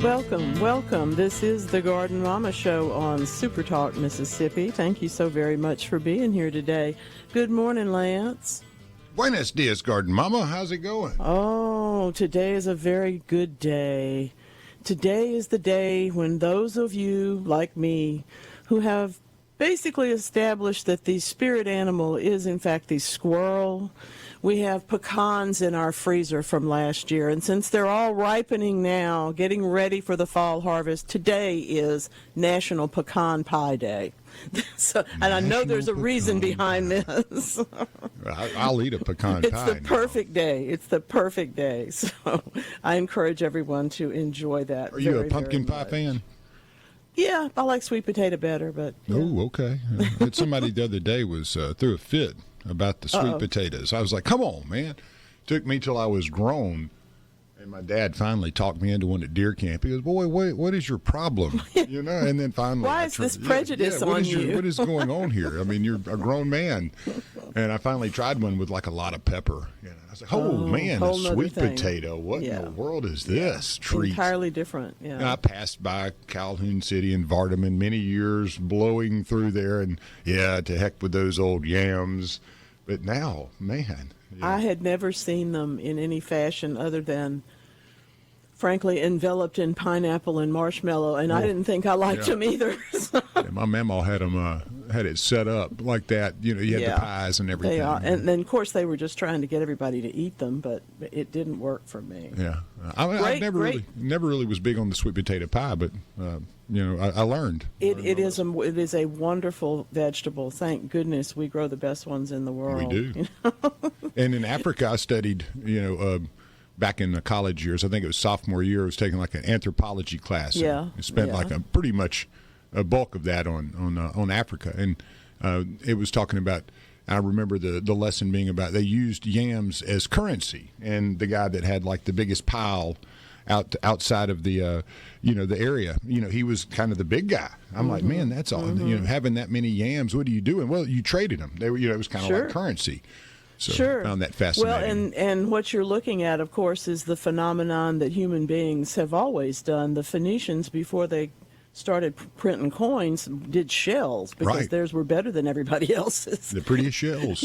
Welcome, welcome. This is the Garden Mama Show on SuperTalk, Mississippi. Thank you so very much for being here today. Good morning, Lance. Buenos dias, Garden Mama. How's it going? Oh, today is a very good day. Today is the day when those of you, like me, who have basically established that the spirit animal is, in fact, the squirrel. We have pecans in our freezer from last year, and since they're all ripening now, getting ready for the fall harvest, today is National Pecan Pie Day. And I know there's a reason behind this. I'll eat a pecan pie. It's the perfect day. It's the perfect day. So I encourage everyone to enjoy that. Are you a pumpkin pie fan? Yeah, I like sweet potato better, but yeah. Oh, okay. Somebody the other day was threw a fit about the sweet potatoes. I was like, come on, man. Took me till I was grown. And my dad finally talked me into one at deer camp. He goes, boy, what is your problem? You know, and then finally. Why is this prejudice on you? What is going on here? I mean, you're a grown man. And I finally tried one with like a lot of pepper. You know, I was like, oh man, a sweet potato. What in the world is this treat? Entirely different, yeah. And I passed by Calhoun City and Vardaman many years blowing through there. And, to heck with those old yams. But now, man. Yeah. I had never seen them in any fashion other than, frankly, enveloped in pineapple and marshmallow, and I didn't think I liked them either. So. My mama had it set up like that. You know, you had the pies and everything. And then, of course, they were just trying to get everybody to eat them, but it didn't work for me. Yeah, I never really was big on the sweet potato pie, but I learned. It is a wonderful vegetable. Thank goodness we grow the best ones in the world. We do. And in Africa, I studied. Back in the college years, I think it was sophomore year, I was taking like an anthropology class. Yeah. And spent like a pretty much a bulk of that on Africa. And it was talking about, I remember the lesson being about they used yams as currency. And the guy that had like the biggest pile outside of the the area, he was kind of the big guy. I'm like, man, that's all. Having that many yams, what are you doing? Well, you traded them. They were, it was kind of like currency. So I found that fascinating. Well, and what you're looking at, of course, is the phenomenon that human beings have always done. The Phoenicians, before they started printing coins, did shells because theirs were better than everybody else's. The prettiest shells.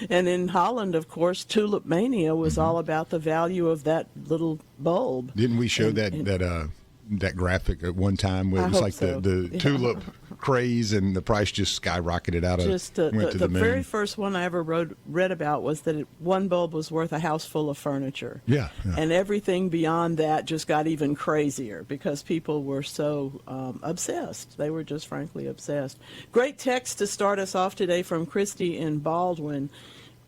And in Holland, of course, tulip mania was all about the value of that little bulb. Didn't we show that graphic at one time where it was like the tulip craze and the price just skyrocketed out of went to the moon? The very first one I ever read about was that one bulb was worth a house full of furniture. Yeah. And everything beyond that just got even crazier because people were so obsessed. They were just frankly obsessed. Great text to start us off today from Christy in Baldwin.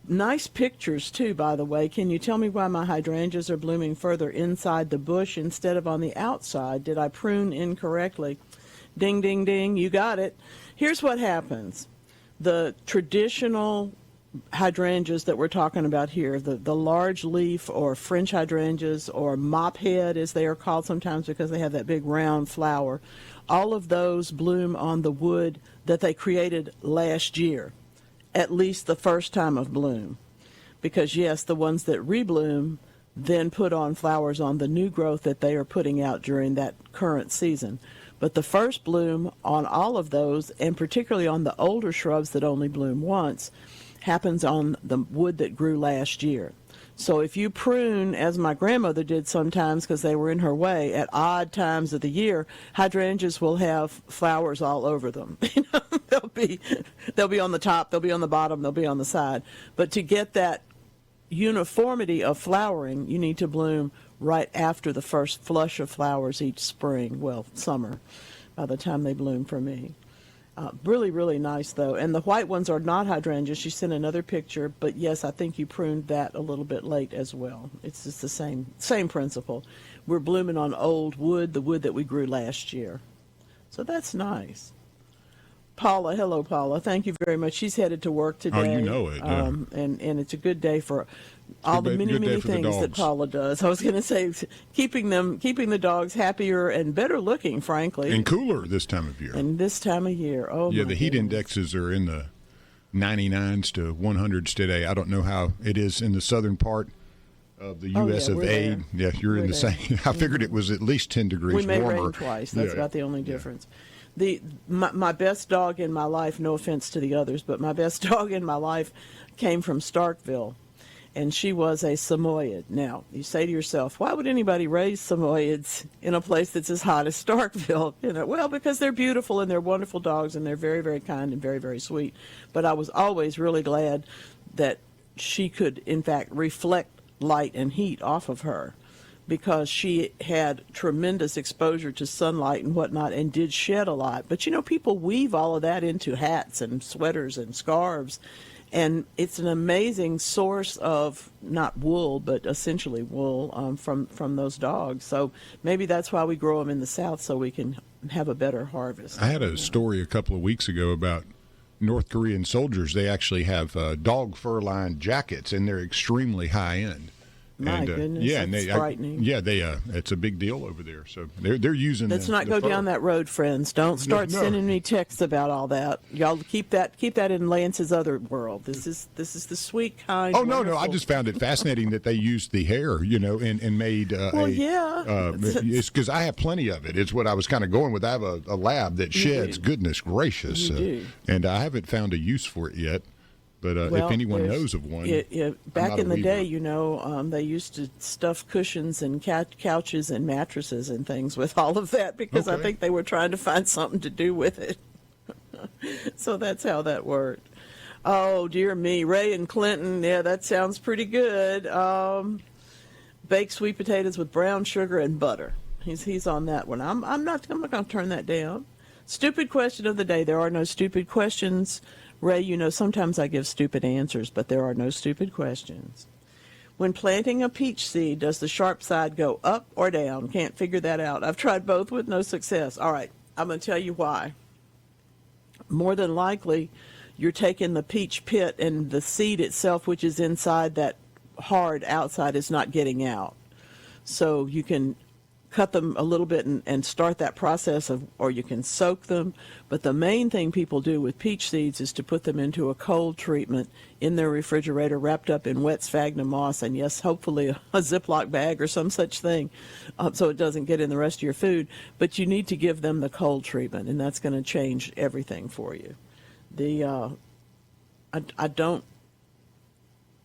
Nice pictures, too, by the way. Can you tell me why my hydrangeas are blooming further inside the bush instead of on the outside? Did I prune incorrectly? Ding, ding, ding. You got it. Here's what happens. The traditional hydrangeas that we're talking about here, the large leaf or French hydrangeas or mop head, as they are called sometimes because they have that big round flower, all of those bloom on the wood that they created last year. At least the first time of bloom. Because, yes, the ones that rebloom then put on flowers on the new growth that they are putting out during that current season. But the first bloom on all of those, and particularly on the older shrubs that only bloom once, happens on the wood that grew last year. So if you prune, as my grandmother did sometimes because they were in her way, at odd times of the year, hydrangeas will have flowers all over them. They'll be on the top, they'll be on the bottom, they'll be on the side. But to get that uniformity of flowering, you need to bloom right after the first flush of flowers each spring, summer, by the time they bloom for me. Really, really nice, though. And the white ones are not hydrangeas. She sent another picture, but yes, I think you pruned that a little bit late as well. It's just the same principle. We're blooming on old wood, the wood that we grew last year. So that's nice. Paula, hello, Paula. Thank you very much. She's headed to work today. Oh, you know it. Yeah. And it's a good day for all the many things that Paula does. I was going to say keeping the dogs happier and better looking, frankly. And cooler this time of year. And this time of year. Oh, yeah, the heat indexes are in the 99s to 100s today. I don't know how it is in the southern part of the U.S. of A. Yeah, you're in the same. I figured it was at least 10 degrees we may warmer. rain twice. That's about the only difference. My best dog in my life, no offense to the others, but my best dog in my life came from Starkville, and she was a Samoyed. Now, you say to yourself, why would anybody raise Samoyeds in a place that's as hot as Starkville? Well, because they're beautiful and they're wonderful dogs and they're very, very kind and very, very sweet. But I was always really glad that she could, in fact, reflect light and heat off of her, because she had tremendous exposure to sunlight and whatnot and did shed a lot. But, people weave all of that into hats and sweaters and scarves, and it's an amazing source of not wool, but essentially wool from those dogs. So maybe that's why we grow them in the South, so we can have a better harvest. I had a story a couple of weeks ago about North Korean soldiers. They actually have dog fur-lined jackets, and they're extremely high-end. My goodness, yeah, that's frightening. It's a big deal over there. So they're using. Let's not go down that road, friends. Don't start sending me texts about all that. Y'all keep that in Lance's other world. This is the sweet kind. Oh no, I just found it fascinating that they used the hair, and made. It's because I have plenty of it. It's what I was kind of going with. I have a lab that sheds. Goodness gracious, you do. And I haven't found a use for it yet. But if anyone knows of one, back in the day, they used to stuff cushions and couches and mattresses and things with all of that, because I think they were trying to find something to do with it. So that's how that worked. Oh, dear me. Ray and Clinton, yeah, that sounds pretty good. Baked sweet potatoes with brown sugar and butter. He's on that one. I'm not going to turn that down. Stupid question of the day. There are no stupid questions. Ray, sometimes I give stupid answers, but there are no stupid questions. When planting a peach seed, does the sharp side go up or down? Can't figure that out. I've tried both with no success. All right, I'm going to tell you why. More than likely, you're taking the peach pit, and the seed itself, which is inside that hard outside, is not getting out. So you can cut them a little bit and start that process or you can soak them. But the main thing people do with peach seeds is to put them into a cold treatment in their refrigerator, wrapped up in wet sphagnum moss, and yes, hopefully a Ziploc bag or some such thing, so it doesn't get in the rest of your food. But you need to give them the cold treatment, and that's going to change everything for you.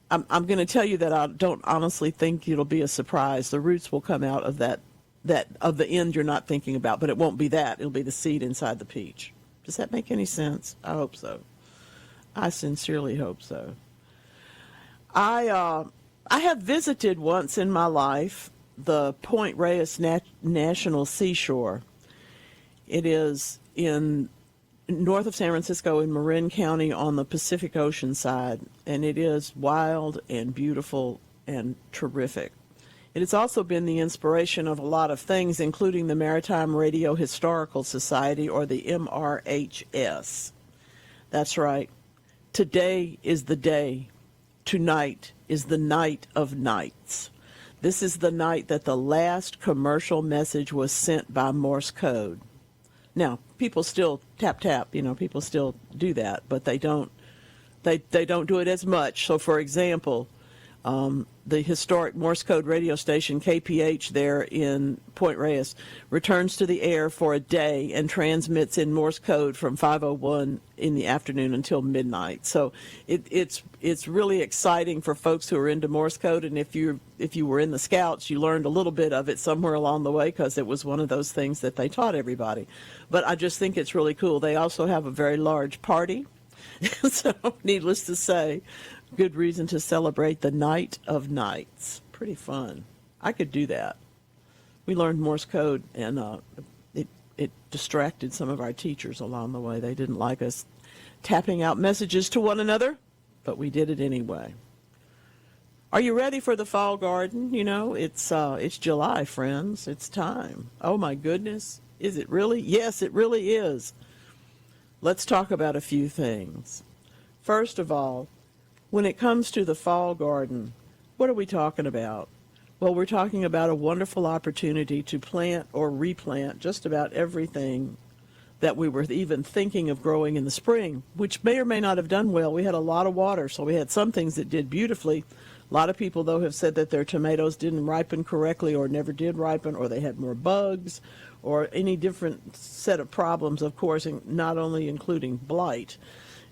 I'm going to tell you that I don't honestly think it'll be a surprise. The roots will come out of that of the end you're not thinking about, but it won't be that. It'll be the seed inside the peach. Does that make any sense? I hope so. I sincerely hope so. I have visited once in my life the Point Reyes National Seashore. It is in north of San Francisco in Marin County on the Pacific Ocean side, and it is wild and beautiful and terrific. It has also been the inspiration of a lot of things, including the Maritime Radio Historical Society, or the MRHS. That's right. Today is the day. Tonight is the night of nights. This is the night that the last commercial message was sent by Morse code. Now, people still tap, people still do that, but they don't do it as much. So, for example, the historic Morse code radio station KPH there in Point Reyes returns to the air for a day and transmits in Morse code from 5:01 in the afternoon until midnight. So it's really exciting for folks who are into Morse code, and if you were in the Scouts, you learned a little bit of it somewhere along the way, because it was one of those things that they taught everybody. But I just think it's really cool. They also have a very large party, so needless to say, good reason to celebrate the night of nights. Pretty fun. I could do that. We learned Morse code, and it distracted some of our teachers along the way. They didn't like us tapping out messages to one another, but we did it anyway. Are you ready for the fall garden? It's July, friends. It's time. Oh my goodness. Is it really? Yes, it really is. Let's talk about a few things. First of all, when it comes to the fall garden, what are we talking about? Well, we're talking about a wonderful opportunity to plant or replant just about everything that we were even thinking of growing in the spring, which may or may not have done well. We had a lot of water, so we had some things that did beautifully, A lot of people, though, have said that their tomatoes didn't ripen correctly or never did ripen, or they had more bugs, or any different set of problems, of course, not only including blight.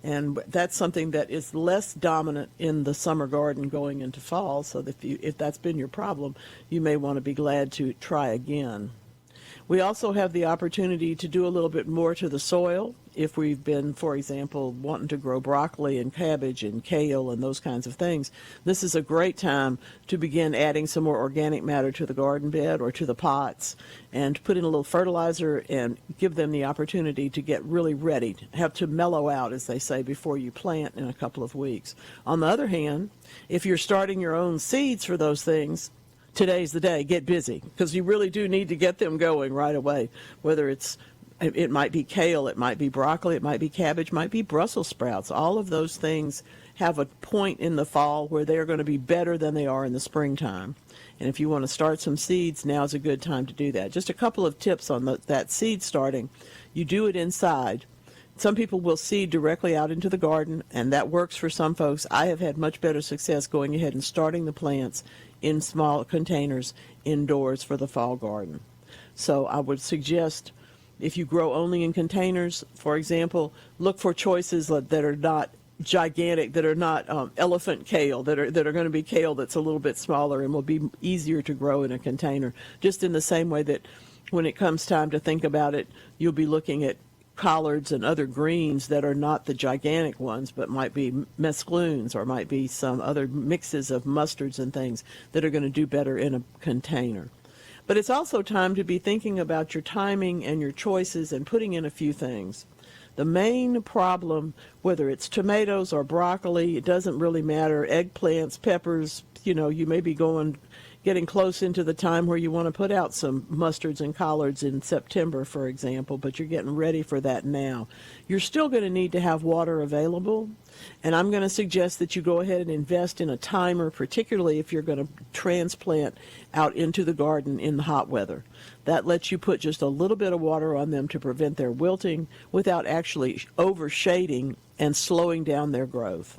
And that's something that is less dominant in the summer garden going into fall. So that if that's been your problem, you may want to be glad to try again. We also have the opportunity to do a little bit more to the soil. If we've been, for example, wanting to grow broccoli and cabbage and kale and those kinds of things, this is a great time to begin adding some more organic matter to the garden bed or to the pots, and put in a little fertilizer and give them the opportunity to get really ready, have to mellow out, as they say, before you plant in a couple of weeks. On the other hand, if you're starting your own seeds for those things, today's the day. Get busy, because you really do need to get them going right away. Whether it might be kale, it might be broccoli, it might be cabbage, might be Brussels sprouts. All of those things have a point in the fall where they're going to be better than they are in the springtime. And if you want to start some seeds, now's a good time to do that. Just a couple of tips on that seed starting. You do it inside. Some people will seed directly out into the garden, and that works for some folks. I have had much better success going ahead and starting the plants in small containers indoors for the fall garden. So I would suggest, if you grow only in containers, for example, look for choices that are not gigantic, that are not elephant kale, that are going to be kale that's a little bit smaller and will be easier to grow in a container. Just in the same way that when it comes time to think about it, you'll be looking at collards and other greens that are not the gigantic ones, but might be mesclunes or might be some other mixes of mustards and things that are going to do better in a container. But it's also time to be thinking about your timing and your choices and putting in a few things. The main problem, whether it's tomatoes or broccoli, it doesn't really matter, eggplants, peppers, you may be getting close into the time where you want to put out some mustards and collards in September, for example, but you're getting ready for that now. You're still going to need to have water available, and I'm going to suggest that you go ahead and invest in a timer, particularly if you're going to transplant out into the garden in the hot weather. That lets you put just a little bit of water on them to prevent their wilting without actually overshading and slowing down their growth.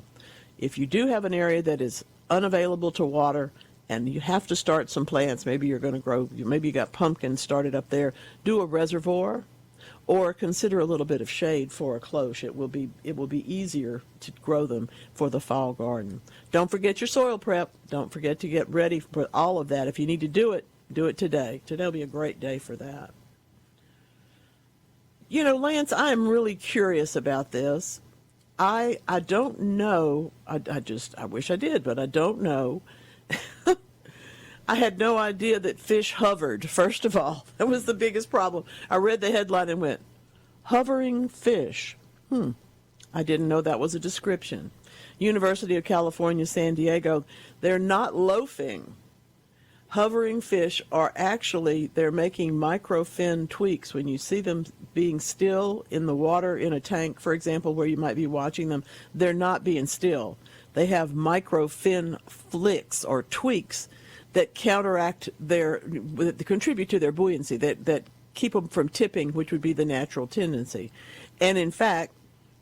If you do have an area that is unavailable to water, and you have to start some plants, maybe you're going to grow, maybe you got pumpkins started up there, do a reservoir, or consider a little bit of shade for a cloche. It will be easier to grow them for the fall garden. Don't forget your soil prep. Don't forget to get ready for all of that. If you need to do it today. Today will be a great day for that. Lance, I am really curious about this. I don't know. I wish I did, but I don't know. I had no idea that fish hovered, first of all. That was the biggest problem. I read the headline and went, hovering fish. I didn't know that was a description. University of California, San Diego, they're not loafing. Hovering fish are actually, they're making microfin tweaks. When you see them being still in the water in a tank, for example, where you might be watching them, they're not being still. They have microfin flicks or tweaks that contribute to their buoyancy, that keep them from tipping, which would be the natural tendency. And in fact,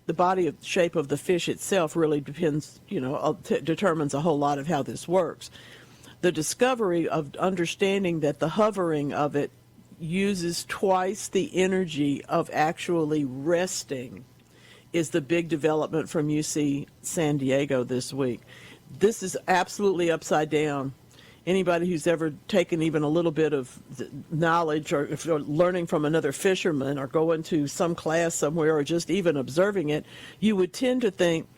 the body shape of the fish itself really determines a whole lot of how this works. The discovery of understanding that the hovering of it uses twice the energy of actually resting is the big development from UC San Diego this week. This is absolutely upside down. Anybody who's ever taken even a little bit of knowledge, or if you're learning from another fisherman or going to some class somewhere or just even observing it, you would tend to think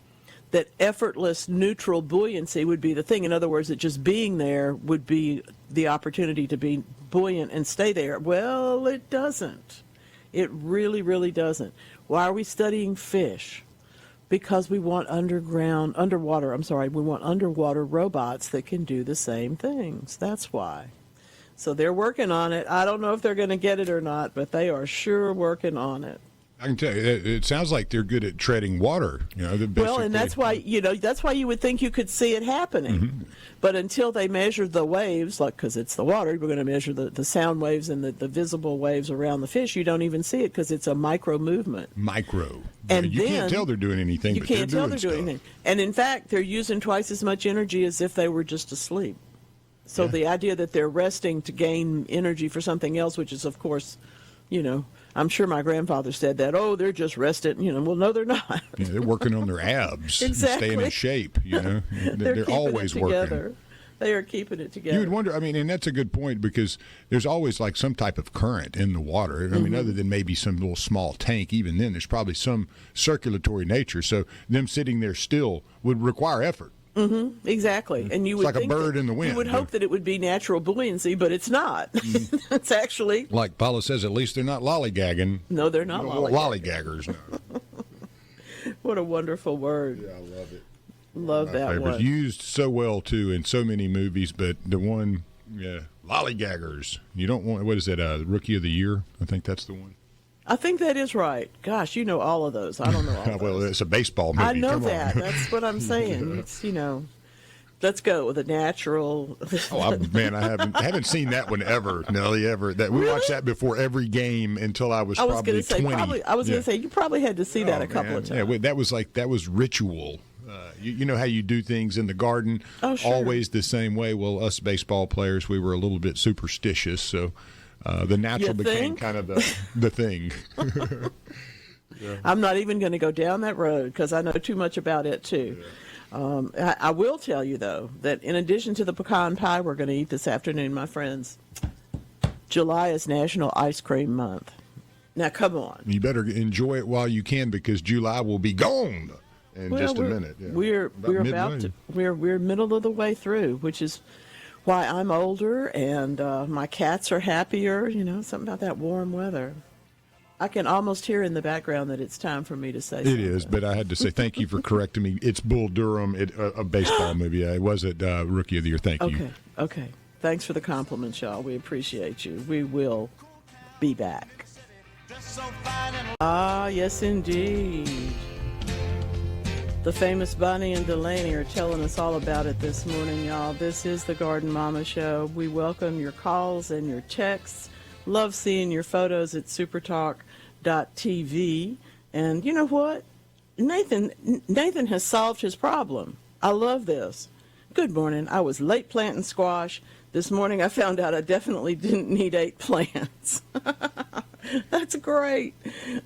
that effortless neutral buoyancy would be the thing. In other words, that just being there would be the opportunity to be buoyant and stay there. Well, it doesn't. It really, really doesn't. Why are we studying fish? Because we want underwater robots that can do the same things. That's why. So they're working on it. I don't know if they're going to get it or not, but they are sure working on it. I can tell you, it sounds like they're good at treading water. Well, and that's why you would think you could see it happening, Mm-hmm. but until they measure the waves, like because it's the water, we're going to measure the sound waves and the visible waves around the fish. You don't even see it because it's a micro movement. And you can't tell they're doing anything. You can't tell they're doing anything, and in fact, they're using twice as much energy as if they were just asleep. So the idea that they're resting to gain energy for something else, which is, of course, I'm sure my grandfather said that. Oh, they're just rested. Well, no, they're not. Yeah, they're working on their abs, exactly. Staying in shape. They're always working. They are keeping it together. You would wonder. I mean, and that's a good point because there's always like some type of current in the water. I mean, other than maybe some little small tank, even then, there's probably some circulatory nature. So them sitting there still would require effort. Mm-hmm, exactly. And you would like think a bird in the wind. You would hope that it would be natural buoyancy, but it's not. It's actually, like Paula says, at least they're not lollygagging. No, they're not lollygaggers. No. What a wonderful word. Yeah, I love it. Love that one. Used so well too in so many movies, but the one, lollygaggers. You don't want, what is that? Rookie of the Year? I think that's the one. I think that is right. Gosh, you know all of those. I don't know all of well, those. it's a baseball movie. I know Come that. on. That's what I'm saying. It's, let's go with a natural. I haven't seen that one ever, Nellie, ever. We watched that before every game until I was probably 20. I was going to say, you probably had to see that a couple of times. Yeah, that was ritual. You know how you do things in the garden, always the same way. Well, us baseball players, we were a little bit superstitious, so the natural became kind of the thing. I'm not even going to go down that road because I know too much about it too. I will tell you though that in addition to the pecan pie we're going to eat this afternoon, my friends, July is National Ice Cream Month. Now come on, you better enjoy it while you can because July will be gone in just a minute. Yeah. We're middle of the way through, which is why I'm older and my cats are happier. Something about that warm weather. I can almost hear in the background that it's time for me to say something. It is, but I had to say thank you for correcting me. It's Bull Durham, a baseball movie. It wasn't Rookie of the Year. Thank you. Okay. Thanks for the compliments, y'all. We appreciate you. We will be back. Yes, indeed. The famous Bonnie and Delaney are telling us all about it this morning, y'all. This is the Garden Mama Show. We welcome your calls and your texts. Love seeing your photos at SuperTalk.tv. And you know what? Nathan has solved his problem. I love this. Good morning. I was late planting squash. This morning I found out I definitely didn't need 8 plants. That's great.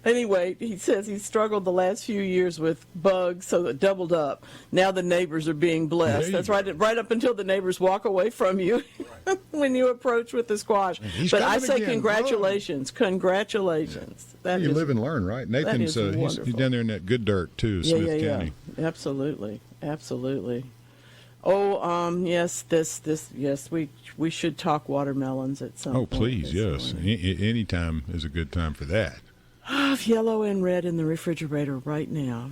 Anyway, he says he struggled the last few years with bugs, so it doubled up. Now the neighbors are being blessed. That's right up until the neighbors walk away from you when you approach with the squash. But I say congratulations. Congratulations. You live and learn, right? Nathan's he's down there in that good dirt, too, Smith County. Absolutely. Oh, yes, yes, we should talk watermelons at some point. Oh, please, yes. Any time is a good time for that. I have yellow and red in the refrigerator right now.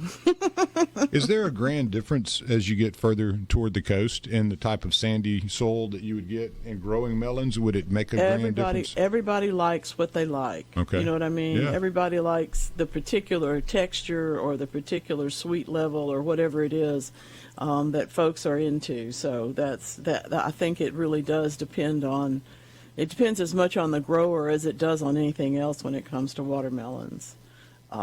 Is there a grand difference as you get further toward the coast in the type of sandy soil that you would get in growing melons? Would it make a grand difference? Everybody likes what they like. Okay. You know what I mean? Yeah. Everybody likes the particular texture or the particular sweet level or whatever it is that folks are into. So I think it really does depend on. It depends as much on the grower as it does on anything else when it comes to watermelons.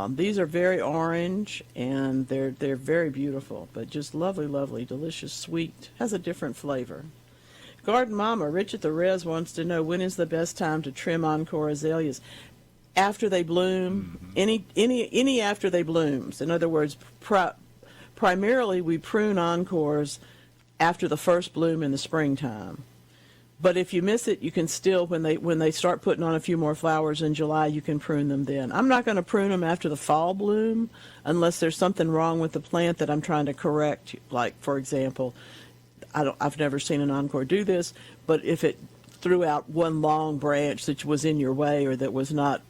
These are very orange, and they're very beautiful, but just lovely, lovely, delicious, sweet, has a different flavor. Garden Mama, Richard the Rez wants to know, when is the best time to trim encore azaleas? After they bloom, any after they blooms. In other words, primarily we prune encores after the first bloom in the springtime. But if you miss it, you can still, when they start putting on a few more flowers in July, you can prune them then. I'm not going to prune them after the fall bloom unless there's something wrong with the plant that I'm trying to correct. Like, for example, I've never seen an encore do this, but if it threw out one long branch that was in your way or that was not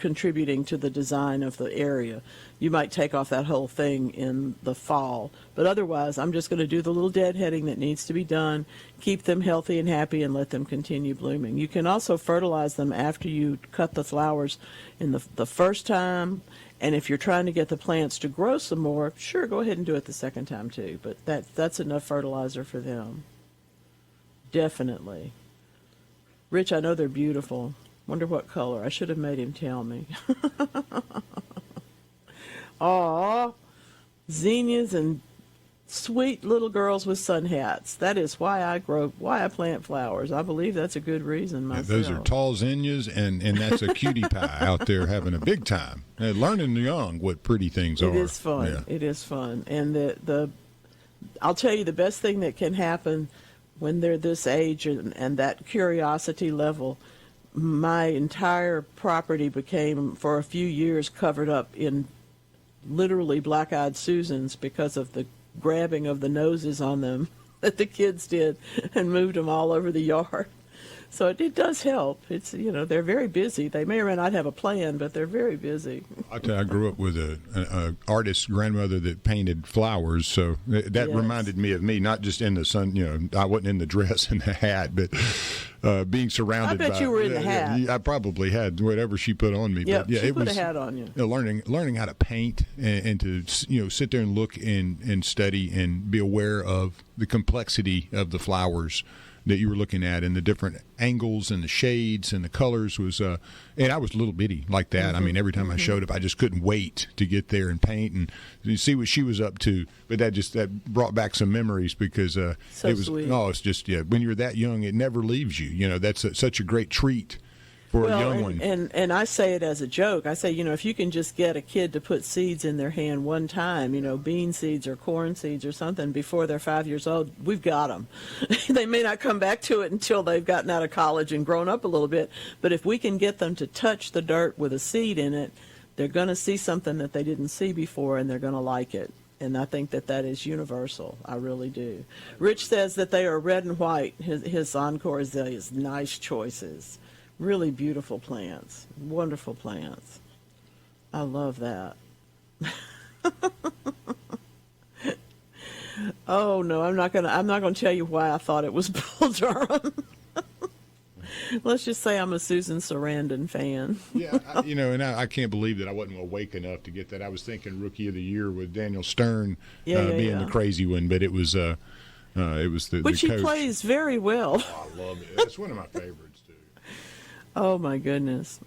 contributing to the design of the area. You might take off that whole thing in the fall. But otherwise, I'm just going to do the little deadheading that needs to be done, keep them healthy and happy, and let them continue blooming. You can also fertilize them after you cut the flowers in the first time. And if you're trying to get the plants to grow some more, sure, go ahead and do it the second time too. But that's enough fertilizer for them. Definitely. Rich, I know they're beautiful. Wonder what color. I should have made him tell me. Aw, zinnias and sweet little girls with sun hats. That is why I plant flowers. I believe that's a good reason myself. Yeah, those are tall zinnias, and that's a cutie pie out there having a big time. Learning young what pretty things are. It is fun. Yeah. It is fun. And I'll tell you the best thing that can happen when they're this age and that curiosity level. My entire property became, for a few years, covered up in literally black-eyed Susans because of the grabbing of the noses on them that the kids did and moved them all over the yard. So it does help. It's, they're very busy. They may or may not have a plan, but they're very busy. I tell you, I grew up with an artist grandmother that painted flowers, so that Yes. reminded me of me, not just in the sun. I wasn't in the dress and the hat, but being surrounded by. I bet you were in the hat. I probably had whatever she put on me. Yep, but yeah, she it put was a hat on you. Learning how to paint and to sit there and look and study and be aware of the complexity of the flowers that you were looking at and the different angles and the shades and the colors was and I was little bitty like that. Mm-hmm. I mean, every time I showed up, I just couldn't wait to get there and paint and you see what she was up to. But that brought back some memories because it was sweet. it's just when you're that young, it never leaves you. That's such a great treat for a young one. And I say it as a joke. I say, if you can just get a kid to put seeds in their hand one time, bean seeds or corn seeds or something before they're 5 years old, we've got them. They may not come back to it until they've gotten out of college and grown up a little bit, but if we can get them to touch the dirt with a seed in it, they're going to see something that they didn't see before and they're going to like it. And I think that is universal. I really do. Rich says that they are red and white. His encore azaleas, nice choices. Really beautiful plants, wonderful plants. I love that. Oh no, I'm not gonna tell you why I thought it was Bull Durham. Let's just say I'm a Susan Sarandon fan. Yeah, and I can't believe that I wasn't awake enough to get that. I was thinking Rookie of the Year with Daniel Stern being the crazy one, but it was the which he coach. plays very well. Oh, I love it. That's one of my favorites too. Oh my goodness.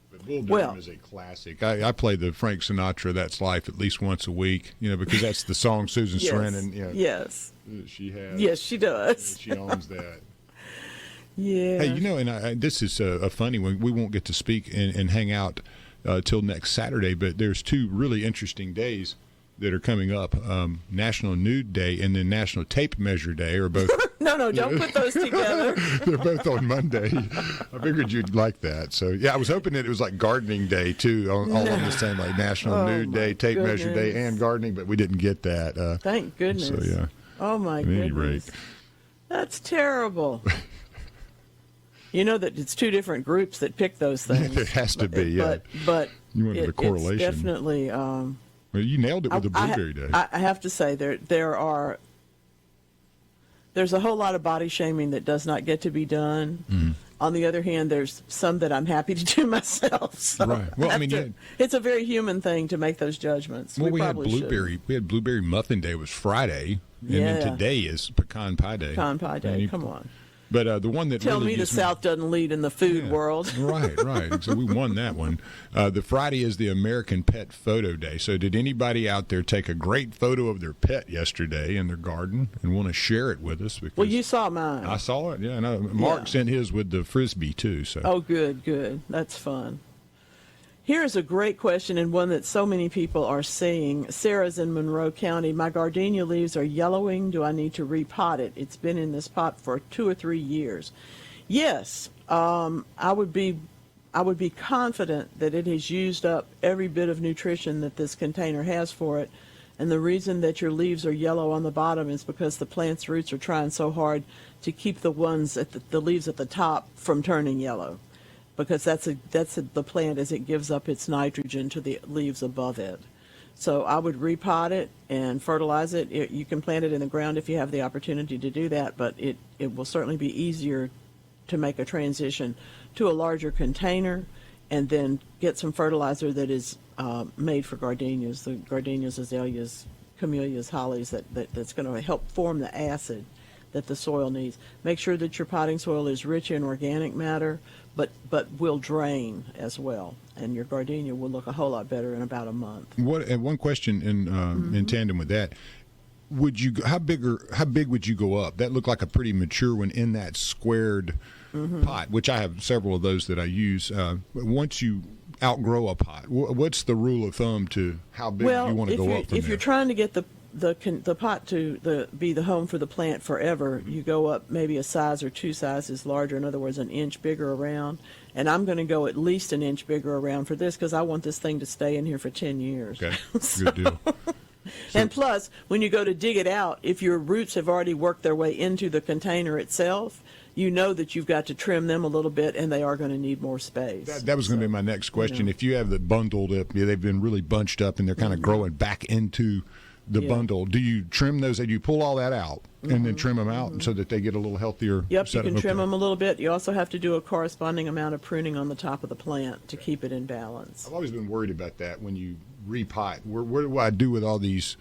But Bull Durham is a classic. I play the Frank Sinatra "That's Life" at least once a week. Because that's the song Susan Sarandon. Yes. She has. Yes, she does. She owns that. Yeah. Hey, and this is a funny one. We won't get to speak and hang out till next Saturday, but there's two really interesting days that are coming up. National Nude Day and then National Tape Measure Day are both. No, don't put those together. They're both on Monday. I figured you'd like that. So, yeah, I was hoping that it was like Gardening Day, too, all on the same, like National Nude Day, Tape Measure Day, and Gardening, but we didn't get that. Thank goodness. So, yeah. Oh, my At any goodness. rate. That's terrible. You know that it's two different groups that pick those things. It has to be, yeah. But you wanted a correlation. It's definitely. Well, you nailed it with the Blueberry Day. I have to say there's a whole lot of body shaming that does not get to be done. Mm-hmm. On the other hand, there's some that I'm happy to do myself. So right. Well, it's a very human thing to make those judgments. Well, we had Blueberry Muffin Day was Friday, and then today is Pecan Pie Day. Pecan Pie Day. Come on. But the one that tell really me the South doesn't lead in the food world. Right. So we won that one. The Friday is the American Pet Photo Day. So did anybody out there take a great photo of their pet yesterday in their garden and want to share it with us? Because well, you saw mine. I saw it. Yeah, no. Mark sent his with the Frisbee too. So. Oh, good. That's fun. Here's a great question and one that so many people are saying. Sarah's in Monroe County. My gardenia leaves are yellowing. Do I need to repot it? It's been in this pot for 2 or 3 years. Yes, I would be confident that it has used up every bit of nutrition that this container has for it. And the reason that your leaves are yellow on the bottom is because the plant's roots are trying so hard to keep the ones at the leaves at the top from turning yellow. because the plant as it gives up its nitrogen to the leaves above it. So I would repot it and fertilize it. You can plant it in the ground if you have the opportunity to do that, but it will certainly be easier to make a transition to a larger container and then get some fertilizer that is made for gardenias, the gardenias, azaleas, camellias, hollies, that's going to help form the acid that the soil needs. Make sure that your potting soil is rich in organic matter, but will drain as well, and your gardenia will look a whole lot better in about a month. One question in tandem with that. How big would you go up? That looked like a pretty mature one in that squared pot, which I have several of those that I use. Once you outgrow a pot, what's the rule of thumb to how big you want to go up from if there? you're trying to get the pot to be the home for the plant forever, you go up maybe a size or two sizes larger, in other words, an inch bigger around. And I'm going to go at least an inch bigger around for this because I want this thing to stay in here for 10 years. Okay, good deal. And plus, when you go to dig it out, if your roots have already worked their way into the container itself, you know that you've got to trim them a little bit, and they are going to need more space. That was going to be my next question. If you have the bundled up, they've been really bunched up, and they're kind of growing back into the bundle. Do you trim those? Do you pull all that out and then trim them out so that they get a little healthier? Yep, you can trim them a little bit. You also have to do a corresponding amount of pruning on the top of the plant to keep it in balance. I've always been worried about that when you repot. What do I do with all these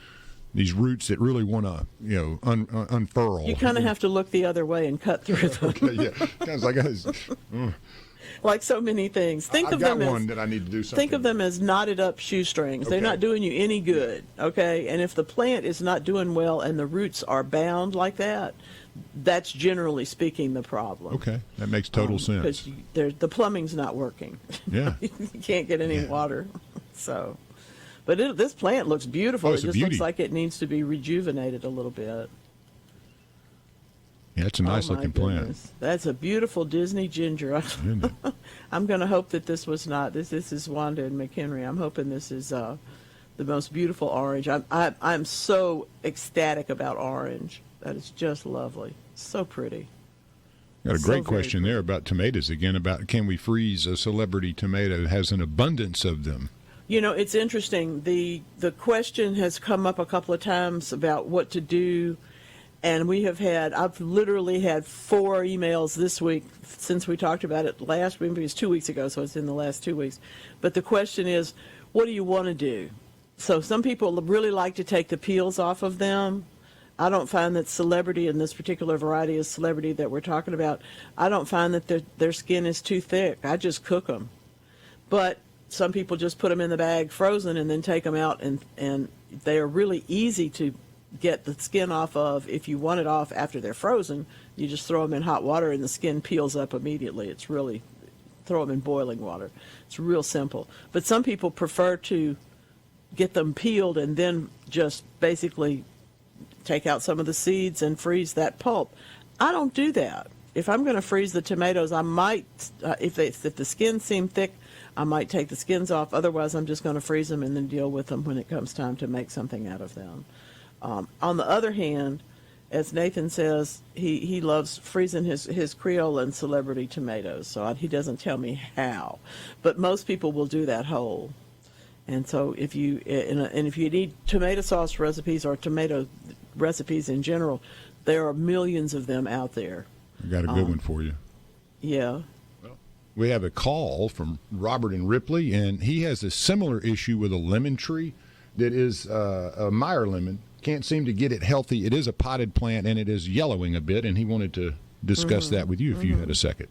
roots that really want to, unfurl? You kind of have to look the other way and cut through them. Okay, yeah. Sounds like like so many things. I've got one that I need to do something. Think of them as knotted up shoestrings. They're not doing you any good, okay? And if the plant is not doing well and the roots are bound like that, that's generally speaking the problem. Okay, that makes total sense. Because the plumbing's not working. Yeah. You can't get any water. So, but this plant looks beautiful. It just looks like it needs to be rejuvenated a little bit. Yeah, it's a nice looking plant. That's a beautiful Disney ginger. I'm going to hope that this was not. This is Wanda and McHenry. I'm hoping this is the most beautiful orange. I'm so ecstatic about orange. That is just lovely. So pretty. Got a great question there about tomatoes again. About can we freeze a celebrity tomato that has an abundance of them? It's interesting. The question has come up a couple of times about what to do. And I've literally had 4 emails this week since we talked about it last week. Maybe it was 2 weeks ago, so it's in the last 2 weeks. But the question is, what do you want to do? So some people really like to take the peels off of them. I don't find that celebrity, in this particular variety of celebrity that we're talking about, I don't find that their skin is too thick. I just cook them. But some people just put them in the bag frozen and then take them out, and they are really easy to get the skin off of. If you want it off after they're frozen, you just throw them in hot water and the skin peels up immediately. It's really, throw them in boiling water. It's real simple. But some people prefer to get them peeled and then just basically take out some of the seeds and freeze that pulp. I don't do that. If I'm going to freeze the tomatoes, I might, if the skins seem thick, I might take the skins off. Otherwise, I'm just going to freeze them and then deal with them when it comes time to make something out of them. On the other hand, as Nathan says, he loves freezing his Creole and celebrity tomatoes, so he doesn't tell me how. But most people will do that whole. And so if you need tomato sauce recipes or tomato recipes in general, there are millions of them out there. I got a good one for you. Yeah. Well, we have a call from Robert in Ripley, and he has a similar issue with a lemon tree that is a Meyer lemon. Can't seem to get it healthy. It is a potted plant, and it is yellowing a bit, and he wanted to discuss that with you if you had a second.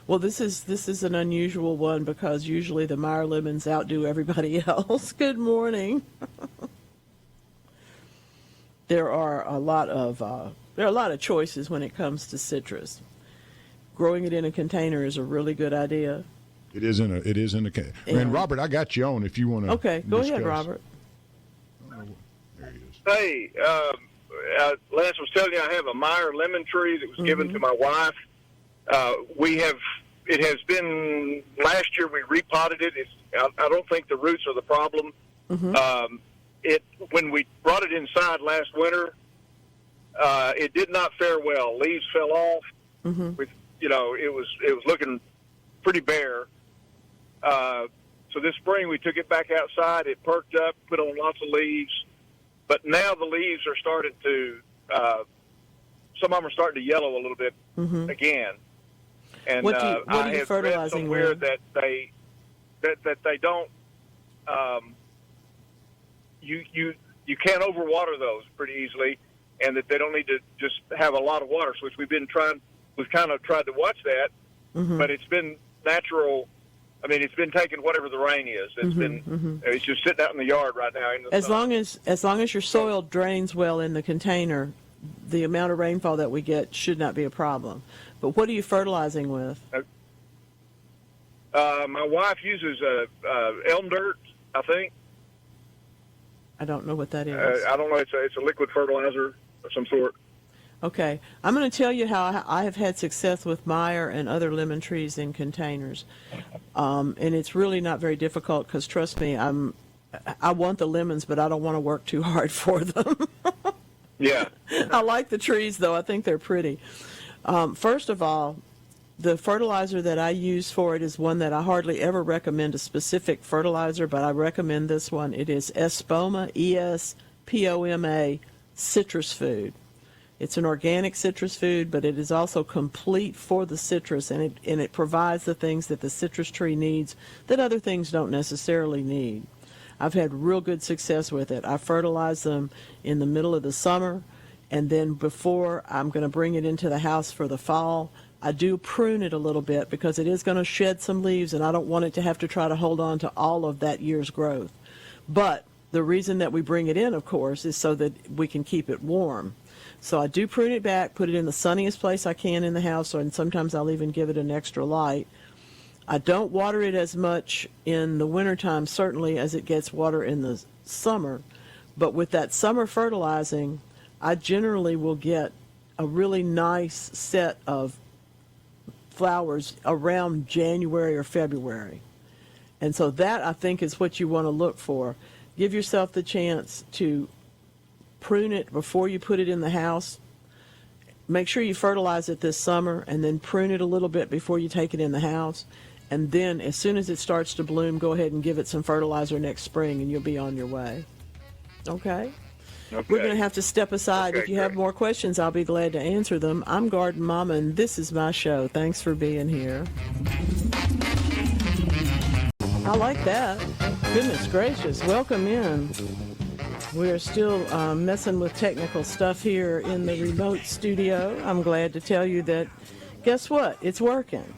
Well, this is an unusual one because usually the Meyer lemons outdo everybody else. Good morning. There are a lot of choices when it comes to citrus. Growing it in a container is a really good idea. It is in a. And Robert, I got you on if you want to. Okay, go ahead, Robert. There he is. Hey, Lance was telling you I have a Meyer lemon tree that was given to my wife. It has been, last year we repotted it. I don't think the roots are the problem. When we brought it inside last winter, it did not fare well. Leaves fell off. It was looking pretty bare. So this spring we took it back outside. It perked up, put on lots of leaves. But now the leaves are starting to, some of them are starting to yellow a little bit again. And what are I you have read fertilizing somewhere with? that they don't, you can't overwater those pretty easily, and that they don't need to just have a lot of water. So we've kind of tried to watch that, but it's been natural. I mean, it's been taking whatever the rain is. It's it's just sitting out in the yard right now. In the sun. As long as your soil drains well in the container, the amount of rainfall that we get should not be a problem. But what are you fertilizing with? My wife uses elm dirt, I think. I don't know what that is. I don't know. It's a liquid fertilizer of some sort. Okay. I'm going to tell you how I have had success with Meyer and other lemon trees in containers. And it's really not very difficult because, trust me, I want the lemons, but I don't want to work too hard for them. Yeah. I like the trees, though. I think they're pretty. First of all, the fertilizer that I use for it is one that I hardly ever recommend a specific fertilizer, but I recommend this one. It is Espoma, E-S-P-O-M-A, citrus food. It's an organic citrus food, but it is also complete for the citrus, and it provides the things that the citrus tree needs that other things don't necessarily need. I've had real good success with it. I fertilize them in the middle of the summer, and then before I'm going to bring it into the house for the fall, I do prune it a little bit because it is going to shed some leaves, and I don't want it to have to try to hold on to all of that year's growth. But the reason that we bring it in, of course, is so that we can keep it warm. So I do prune it back, put it in the sunniest place I can in the house, and sometimes I'll even give it an extra light. I don't water it as much in the wintertime, certainly, as it gets water in the summer. But with that summer fertilizing, I generally will get a really nice set of flowers around January or February. And so that, I think, is what you want to look for. Give yourself the chance to prune it before you put it in the house. Make sure you fertilize it this summer, and then prune it a little bit before you take it in the house. And then as soon as it starts to bloom, go ahead and give it some fertilizer next spring, and you'll be on your way. Okay? We're going to have to step aside. Okay, if you have more questions, I'll be glad to answer them. I'm Garden Mama, and this is my show. Thanks for being here. I like that. Goodness gracious. Welcome in. We're still messing with technical stuff here in the remote studio. I'm glad to tell you that, guess what? It's working.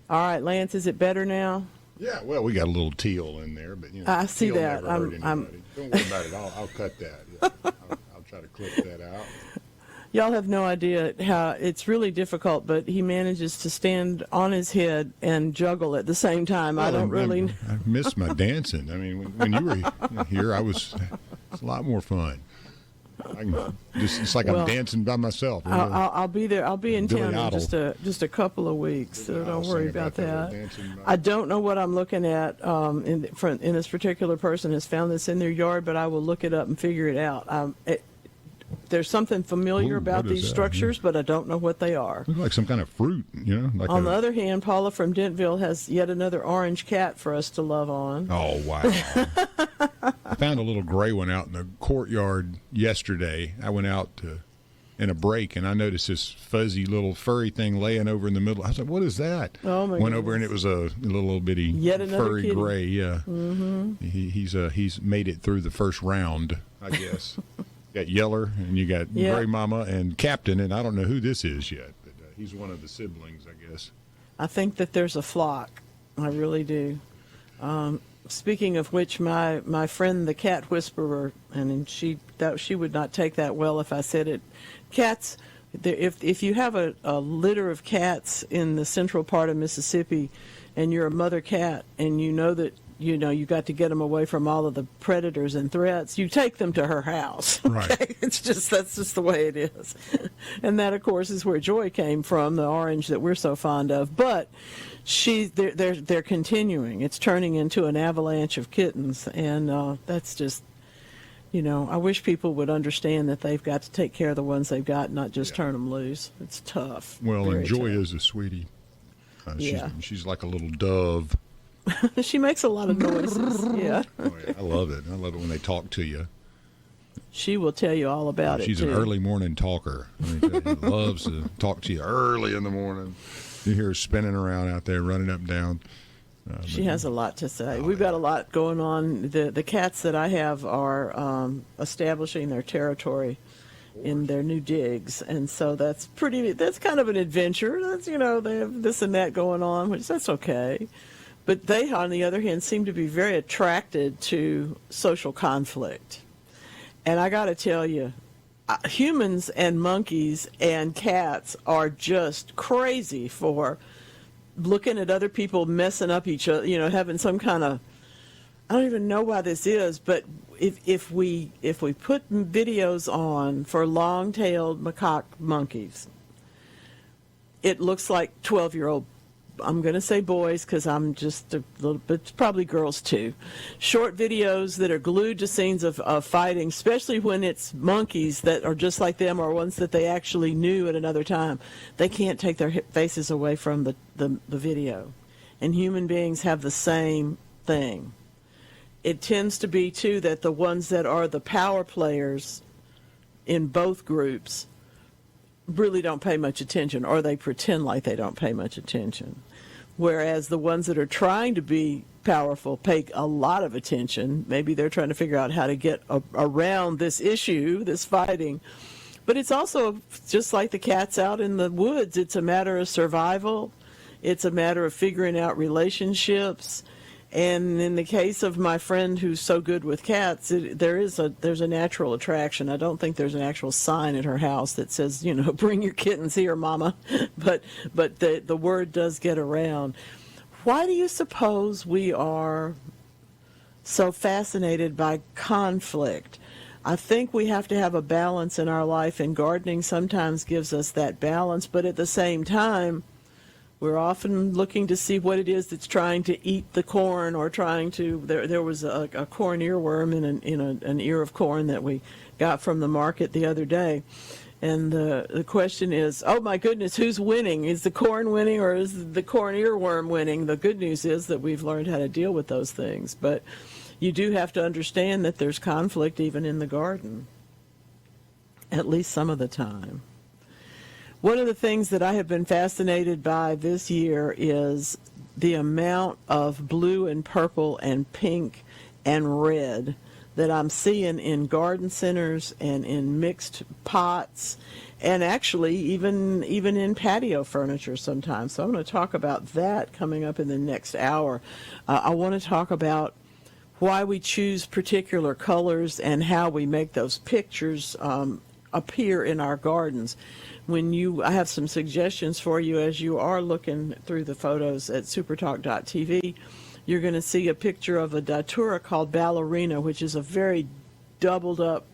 All right, Lance, is it better now? Yeah, well, we got a little teal in there, but I see teal that. never hurt anybody. Don't worry about it. I'll cut that. Yeah. I'll try to clip that out. Y'all have no idea how it's really difficult, but he manages to stand on his head and juggle at the same time. Well, I don't really. I missed my dancing. I mean, when you were here, it's a lot more fun. It's like I'm dancing by myself. I'll be there. I'll be in Billy town in just a couple of weeks, so don't worry about that. I don't know what I'm looking at. In this particular person has found this in their yard, but I will look it up and figure it out. There's something familiar about these structures, but I don't know what they are. Looks like some kind of fruit, Like on the other hand, Paula from Dentville has yet another orange cat for us to love on. Oh, wow. I found a little gray one out in the courtyard yesterday. I went out in a break, and I noticed this fuzzy little furry thing laying over in the middle. I was like, what is that? Oh, my Went goodness. over, and it was a little bitty Yet another furry kitty. gray. Yeah. Mm-hmm. He's made it through the first round, I guess. You got Yeller, and you got Gray Mama and Captain, and I don't know who this is yet, but he's one of the siblings, I guess. I think that there's a flock. I really do. Speaking of which, my friend the cat whisperer, and she would not take that well if I said it. Cats, if you have a litter of cats in the central part of Mississippi, and you're a mother cat, and you know that you got to get them away from all of the predators and threats, you take them to her house. Right. Okay? That's just the way it is. And that, of course, is where Joy came from, the orange that we're so fond of. But they're continuing. It's turning into an avalanche of kittens, and that's just, I wish people would understand that they've got to take care of the ones they've got, not just turn them loose. It's tough. Well, Very and Joy tough. is a sweetie. She's like a little dove. She makes a lot of noises. Yeah. Oh, yeah. I love it. I love it when they talk to you. She will tell you all about it. She's an early morning talker. She loves to talk to you early in the morning. You hear her spinning around out there, running up and down. She has a lot to say. We've got a lot going on. The cats that I have are establishing their territory in their new digs, and so that's kind of an adventure. That's, they have this and that going on, which that's okay. But they, on the other hand, seem to be very attracted to social conflict. And I got to tell you, humans and monkeys and cats are just crazy for looking at other people messing up each other, having some kind of, I don't even know why this is, but if we put videos on for long-tailed macaque monkeys, it looks like 12-year-old, I'm going to say boys because I'm just a little bit, probably girls too. Short videos that are glued to scenes of fighting, especially when it's monkeys that are just like them or ones that they actually knew at another time. They can't take their faces away from the video. And human beings have the same thing. It tends to be, too, that the ones that are the power players in both groups really don't pay much attention, or they pretend like they don't pay much attention. Whereas the ones that are trying to be powerful pay a lot of attention. Maybe they're trying to figure out how to get around this issue, this fighting. But it's also just like the cats out in the woods. It's a matter of survival. It's a matter of figuring out relationships. And in the case of my friend who's so good with cats, there's a natural attraction. I don't think there's an actual sign at her house that says, bring your kittens here, Mama. But the word does get around. Why do you suppose we are so fascinated by conflict? I think we have to have a balance in our life, and gardening sometimes gives us that balance. But at the same time, we're often looking to see what it is that's trying to eat the corn, or trying to. There was a corn earworm in an ear of corn that we got from the market the other day, and the question is, oh my goodness, who's winning? Is the corn winning, or is the corn earworm winning? The good news is that we've learned how to deal with those things, but you do have to understand that there's conflict even in the garden, at least some of the time. One of the things that I have been fascinated by this year is the amount of blue and purple and pink and red that I'm seeing in garden centers and in mixed pots, and actually even in patio furniture sometimes. So I'm going to talk about that coming up in the next hour. I want to talk about why we choose particular colors and how we make those pictures appear in our gardens. I have some suggestions for you as you are looking through the photos at SuperTalk.tv. You're going to see a picture of a datura called ballerina, which is a very doubled up,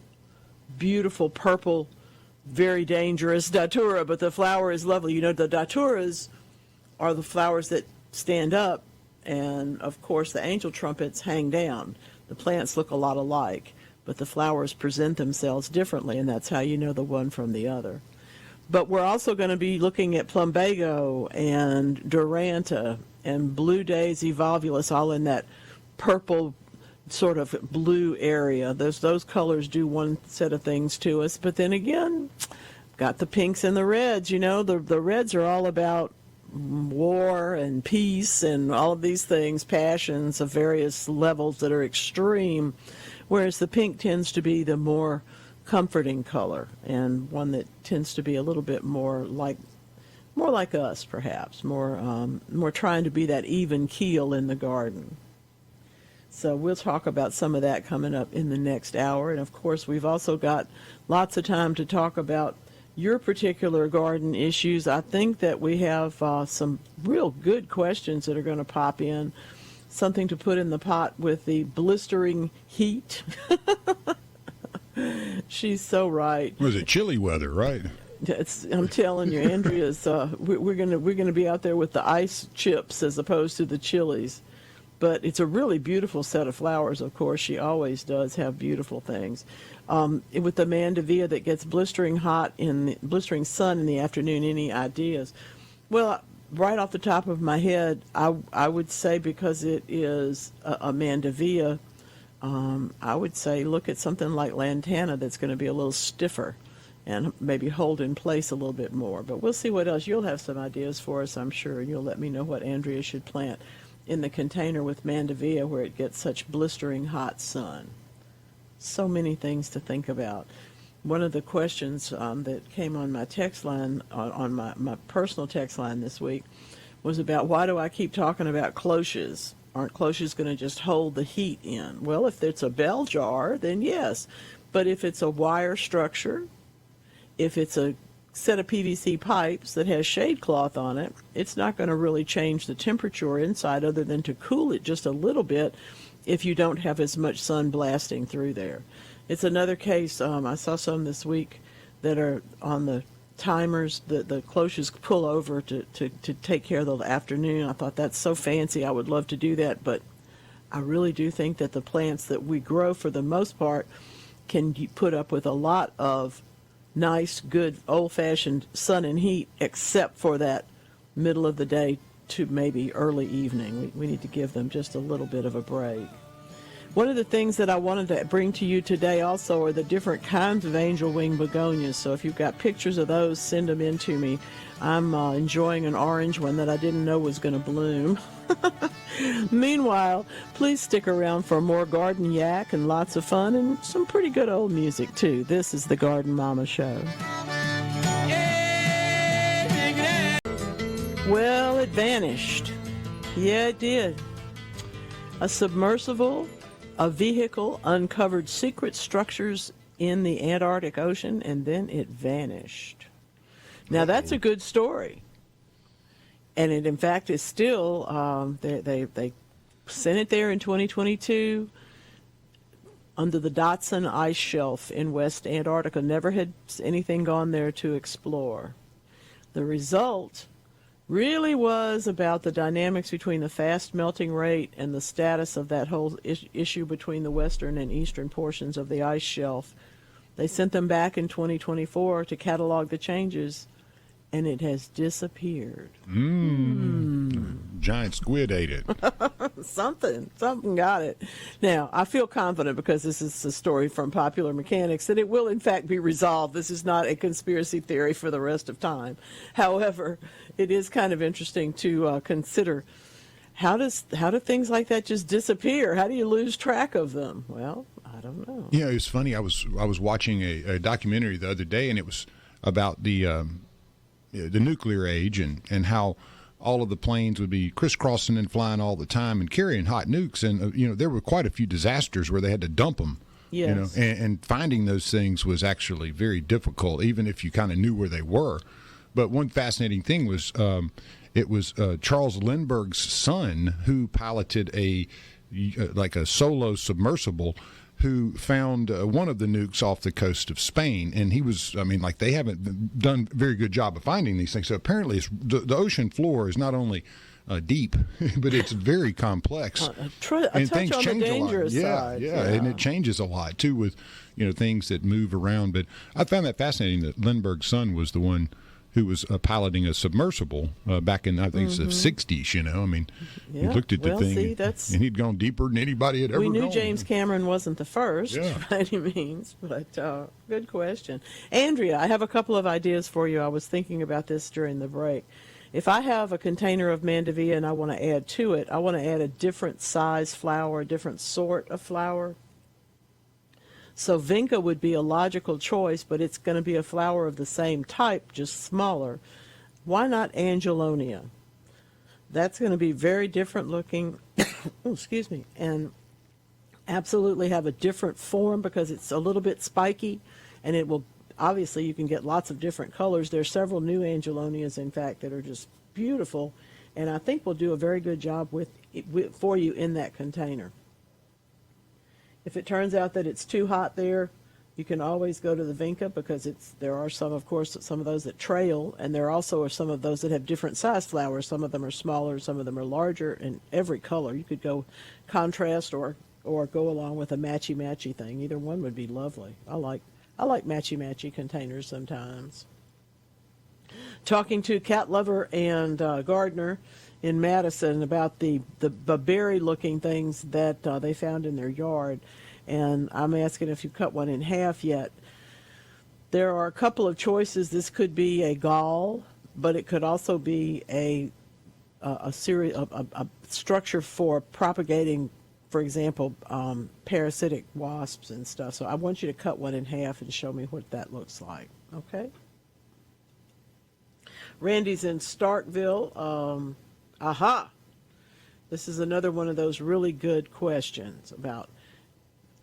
beautiful purple, very dangerous datura, but the flower is lovely. The daturas are the flowers that stand up, and of course the angel trumpets hang down. The plants look a lot alike, but the flowers present themselves differently, and that's how you know the one from the other. But we're also going to be looking at plumbago and duranta and blue daisy volvulus, all in that purple sort of blue area. Those colors do one set of things to us. But then again, got the pinks and the reds. The reds are all about war and peace and all of these things, passions of various levels that are extreme, whereas the pink tends to be the more comforting color, and one that tends to be a little bit more like us, perhaps more trying to be that even keel in the garden. So we'll talk about some of that coming up in the next hour, and of course we've also got lots of time to talk about your particular garden issues. I think that we have some real good questions that are going to pop in, something to put in the pot with the blistering heat. She's so right. Was it chilly weather, right? I'm telling you, Andrea's. We're gonna be out there with the ice chips as opposed to the chilies, but it's a really beautiful set of flowers. Of course, she always does have beautiful things. With the mandevilla that gets blistering hot blistering sun in the afternoon. Any ideas? Well, right off the top of my head, I would say because it is a mandevilla, I would say look at something like lantana that's going to be a little stiffer and maybe hold in place a little bit more. But we'll see what else. You'll have some ideas for us, I'm sure. You'll let me know what Andrea should plant in the container with mandevilla where it gets such blistering hot sun. So many things to think about. One of the questions that came on my text line, on my personal text line this week, was about why do I keep talking about cloches? Aren't cloches going to just hold the heat in? Well, if it's a bell jar, then yes. But if it's a wire structure, if it's a set of PVC pipes that has shade cloth on it, it's not going to really change the temperature inside other than to cool it just a little bit if you don't have as much sun blasting through there. It's another case, I saw some this week that are on the timers, the cloches pull over to take care of the afternoon. I thought that's so fancy. I would love to do that, but I really do think that the plants that we grow for the most part can put up with a lot of nice, good, old-fashioned sun and heat, except for that middle of the day to maybe early evening. We need to give them just a little bit of a break. One of the things that I wanted to bring to you today also are the different kinds of angel wing begonias. So if you've got pictures of those, send them in to me. I'm enjoying an orange one that I didn't know was going to bloom. Meanwhile, please stick around for more garden yak and lots of fun and some pretty good old music too. This is the Garden Mama Show. Well, it vanished. Yeah, it did. A submersible, a vehicle uncovered secret structures in the Antarctic Ocean, and then it vanished. Now, that's a good story. And it, in fact, is still, they sent it there in 2022 under the Dotson ice shelf in West Antarctica. Never had anything gone there to explore. The result really was about the dynamics between the fast melting rate and the status of that whole issue between the western and eastern portions of the ice shelf. They sent them back in 2024 to catalog the changes, and it has disappeared. Giant squid ate it. Something got it. Now, I feel confident because this is a story from Popular Mechanics that it will in fact be resolved. This is not a conspiracy theory for the rest of time. However, it is kind of interesting to consider how do things like that just disappear? How do you lose track of them? Well, I don't know. Yeah, it was funny. I was watching a documentary the other day, and it was about the nuclear age and how all of the planes would be crisscrossing and flying all the time and carrying hot nukes. And, there were quite a few disasters where they had to dump them. Yes. And finding those things was actually very difficult, even if you kind of knew where they were. But one fascinating thing was it was Charles Lindbergh's son who piloted a solo submersible who found one of the nukes off the coast of Spain. And he was, they haven't done a very good job of finding these things. So apparently the ocean floor is not only deep, but it's very complex. A touch on the dangerous side. Yeah, and it changes a lot, too, with, things that move around. But I found that fascinating that Lindbergh's son was the one who was piloting a submersible back in, I think, the 60s, He looked at the thing, and he'd gone deeper than anybody had ever gone. We knew James Cameron wasn't the first, yeah, by any means, but good question. Andrea, I have a couple of ideas for you. I was thinking about this during the break. If I have a container of mandevilla and I want to add to it, I want to add a different size flower, a different sort of flower. So vinca would be a logical choice, but it's going to be a flower of the same type, just smaller. Why not Angelonia? That's going to be very different looking, excuse me, and absolutely have a different form because it's a little bit spiky, and it will, obviously you can get lots of different colors. There are several new Angelonias, in fact, that are just beautiful, and I think we'll do a very good job for you in that container. If it turns out that it's too hot there, you can always go to the vinca because there are some, of course, some of those that trail, and there also are some of those that have different size flowers. Some of them are smaller, some of them are larger, in every color. You could go contrast or go along with a matchy-matchy thing. Either one would be lovely. I like matchy-matchy containers sometimes. talking to cat lover and gardener in Madison about the berry-looking things that they found in their yard. And I'm asking if you cut one in half yet. There are a couple of choices. This could be a gall, but it could also be a structure for propagating, for example, parasitic wasps and stuff. So I want you to cut one in half and show me what that looks like. Okay? Randy's in Starkville. This is another one of those really good questions about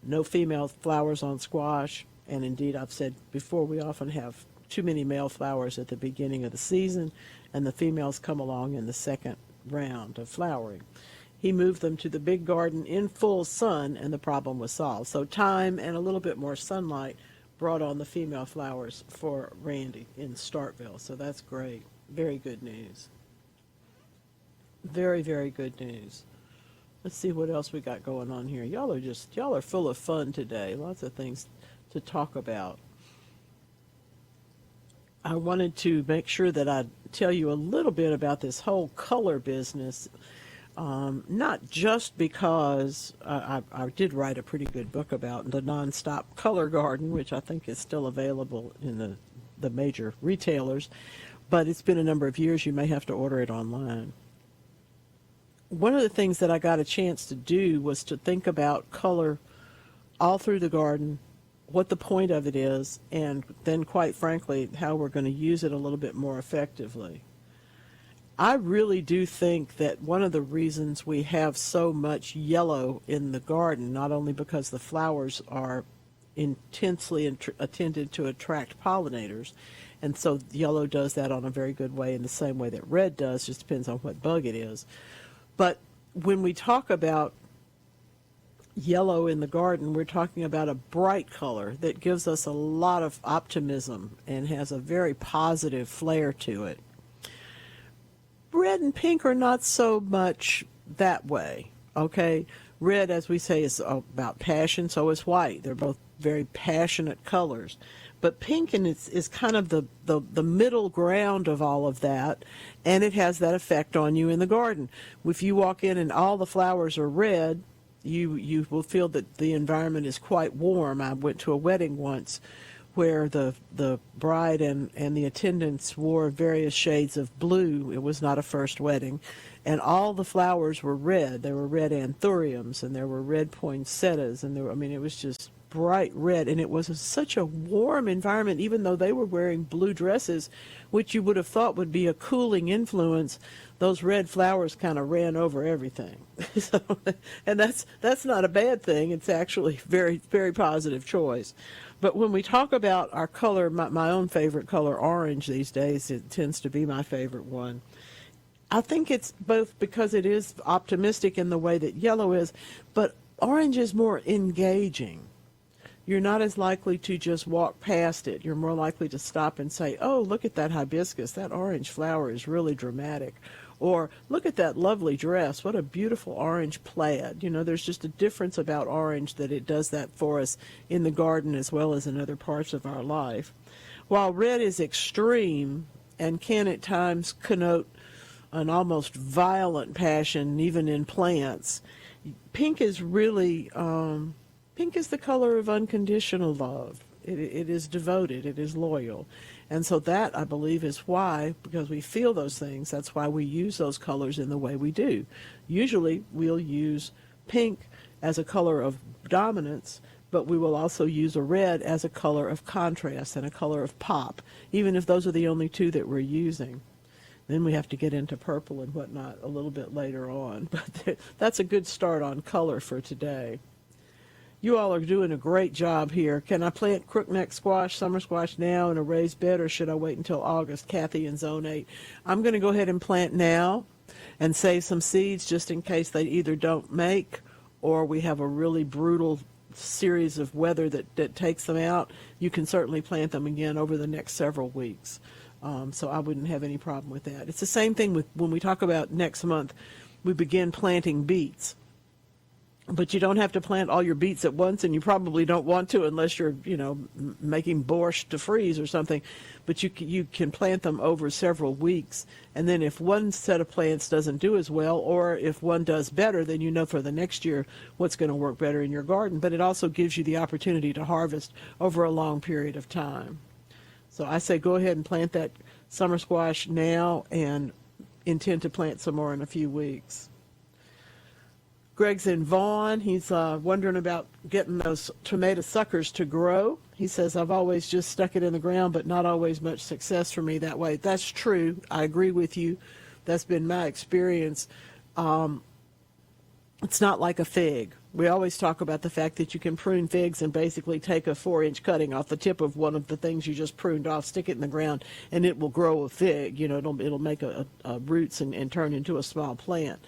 no female flowers on squash. And indeed, I've said before, we often have too many male flowers at the beginning of the season, and the females come along in the second round of flowering. He moved them to the big garden in full sun, and the problem was solved. So time and a little bit more sunlight brought on the female flowers for Randy in Starkville. So that's great. Very good news. Very, very good news. Let's see what else we got going on here. Y'all are full of fun today. Lots of things to talk about. I wanted to make sure that I tell you a little bit about this whole color business, not just because I did write a pretty good book about the nonstop color garden, which I think is still available in the major retailers, but it's been a number of years. You may have to order it online. One of the things that I got a chance to do was to think about color all through the garden, what the point of it is, and then, quite frankly, how we're going to use it a little bit more effectively. I really do think that one of the reasons we have so much yellow in the garden, not only because the flowers are intensely intended to attract pollinators, and so yellow does that on a very good way in the same way that red does, just depends on what bug it is. But when we talk about yellow in the garden, we're talking about a bright color that gives us a lot of optimism and has a very positive flair to it. Red and pink are not so much that way, okay? Red, as we say, is about passion, so is white. They're both very passionate colors. But pink is kind of the middle ground of all of that, and it has that effect on you in the garden. If you walk in and all the flowers are red, you will feel that the environment is quite warm. I went to a wedding once where the bride and the attendants wore various shades of blue. It was not a first wedding. And all the flowers were red. There were red anthuriums, and there were red poinsettias, and it was just bright red, and it was such a warm environment, even though they were wearing blue dresses, which you would have thought would be a cooling influence. Those red flowers kind of ran over everything. And that's not a bad thing. It's actually very, very positive choice. But when we talk about our color, my own favorite color, orange these days, it tends to be my favorite one. I think it's both because it is optimistic in the way that yellow is, but orange is more engaging. You're not as likely to just walk past it. You're more likely to stop and say, oh, look at that hibiscus. That orange flower is really dramatic. Or look at that lovely dress. What a beautiful orange plaid. There's just a difference about orange that it does that for us in the garden as well as in other parts of our life. While red is extreme and can at times connote an almost violent passion, even in plants, pink is really... Pink is the color of unconditional love. It is devoted. It is loyal. And so that, I believe, is why, because we feel those things, that's why we use those colors in the way we do. Usually, we'll use pink as a color of dominance, but we will also use a red as a color of contrast and a color of pop, even if those are the only two that we're using. Then we have to get into purple and whatnot a little bit later on. But that's a good start on color for today. You all are doing a great job here. Can I plant crookneck squash, summer squash now in a raised bed, or should I wait until August? Kathy in Zone 8. I'm going to go ahead and plant now and save some seeds just in case they either don't make or we have a really brutal series of weather that takes them out. You can certainly plant them again over the next several weeks. So I wouldn't have any problem with that. It's the same thing with when we talk about next month, we begin planting beets. But you don't have to plant all your beets at once, and you probably don't want to unless you're, making borscht to freeze or something. But you can plant them over several weeks, and then if one set of plants doesn't do as well, or if one does better, then you know for the next year what's going to work better in your garden. But it also gives you the opportunity to harvest over a long period of time. So I say go ahead and plant that summer squash now and intend to plant some more in a few weeks. Greg's in Vaughan. He's wondering about getting those tomato suckers to grow. He says, I've always just stuck it in the ground, but not always much success for me that way. That's true. I agree with you. That's been my experience. It's not like a fig. We always talk about the fact that you can prune figs and basically take a 4-inch cutting off the tip of one of the things you just pruned off, stick it in the ground, and it will grow a fig. It'll make a roots and turn into a small plant.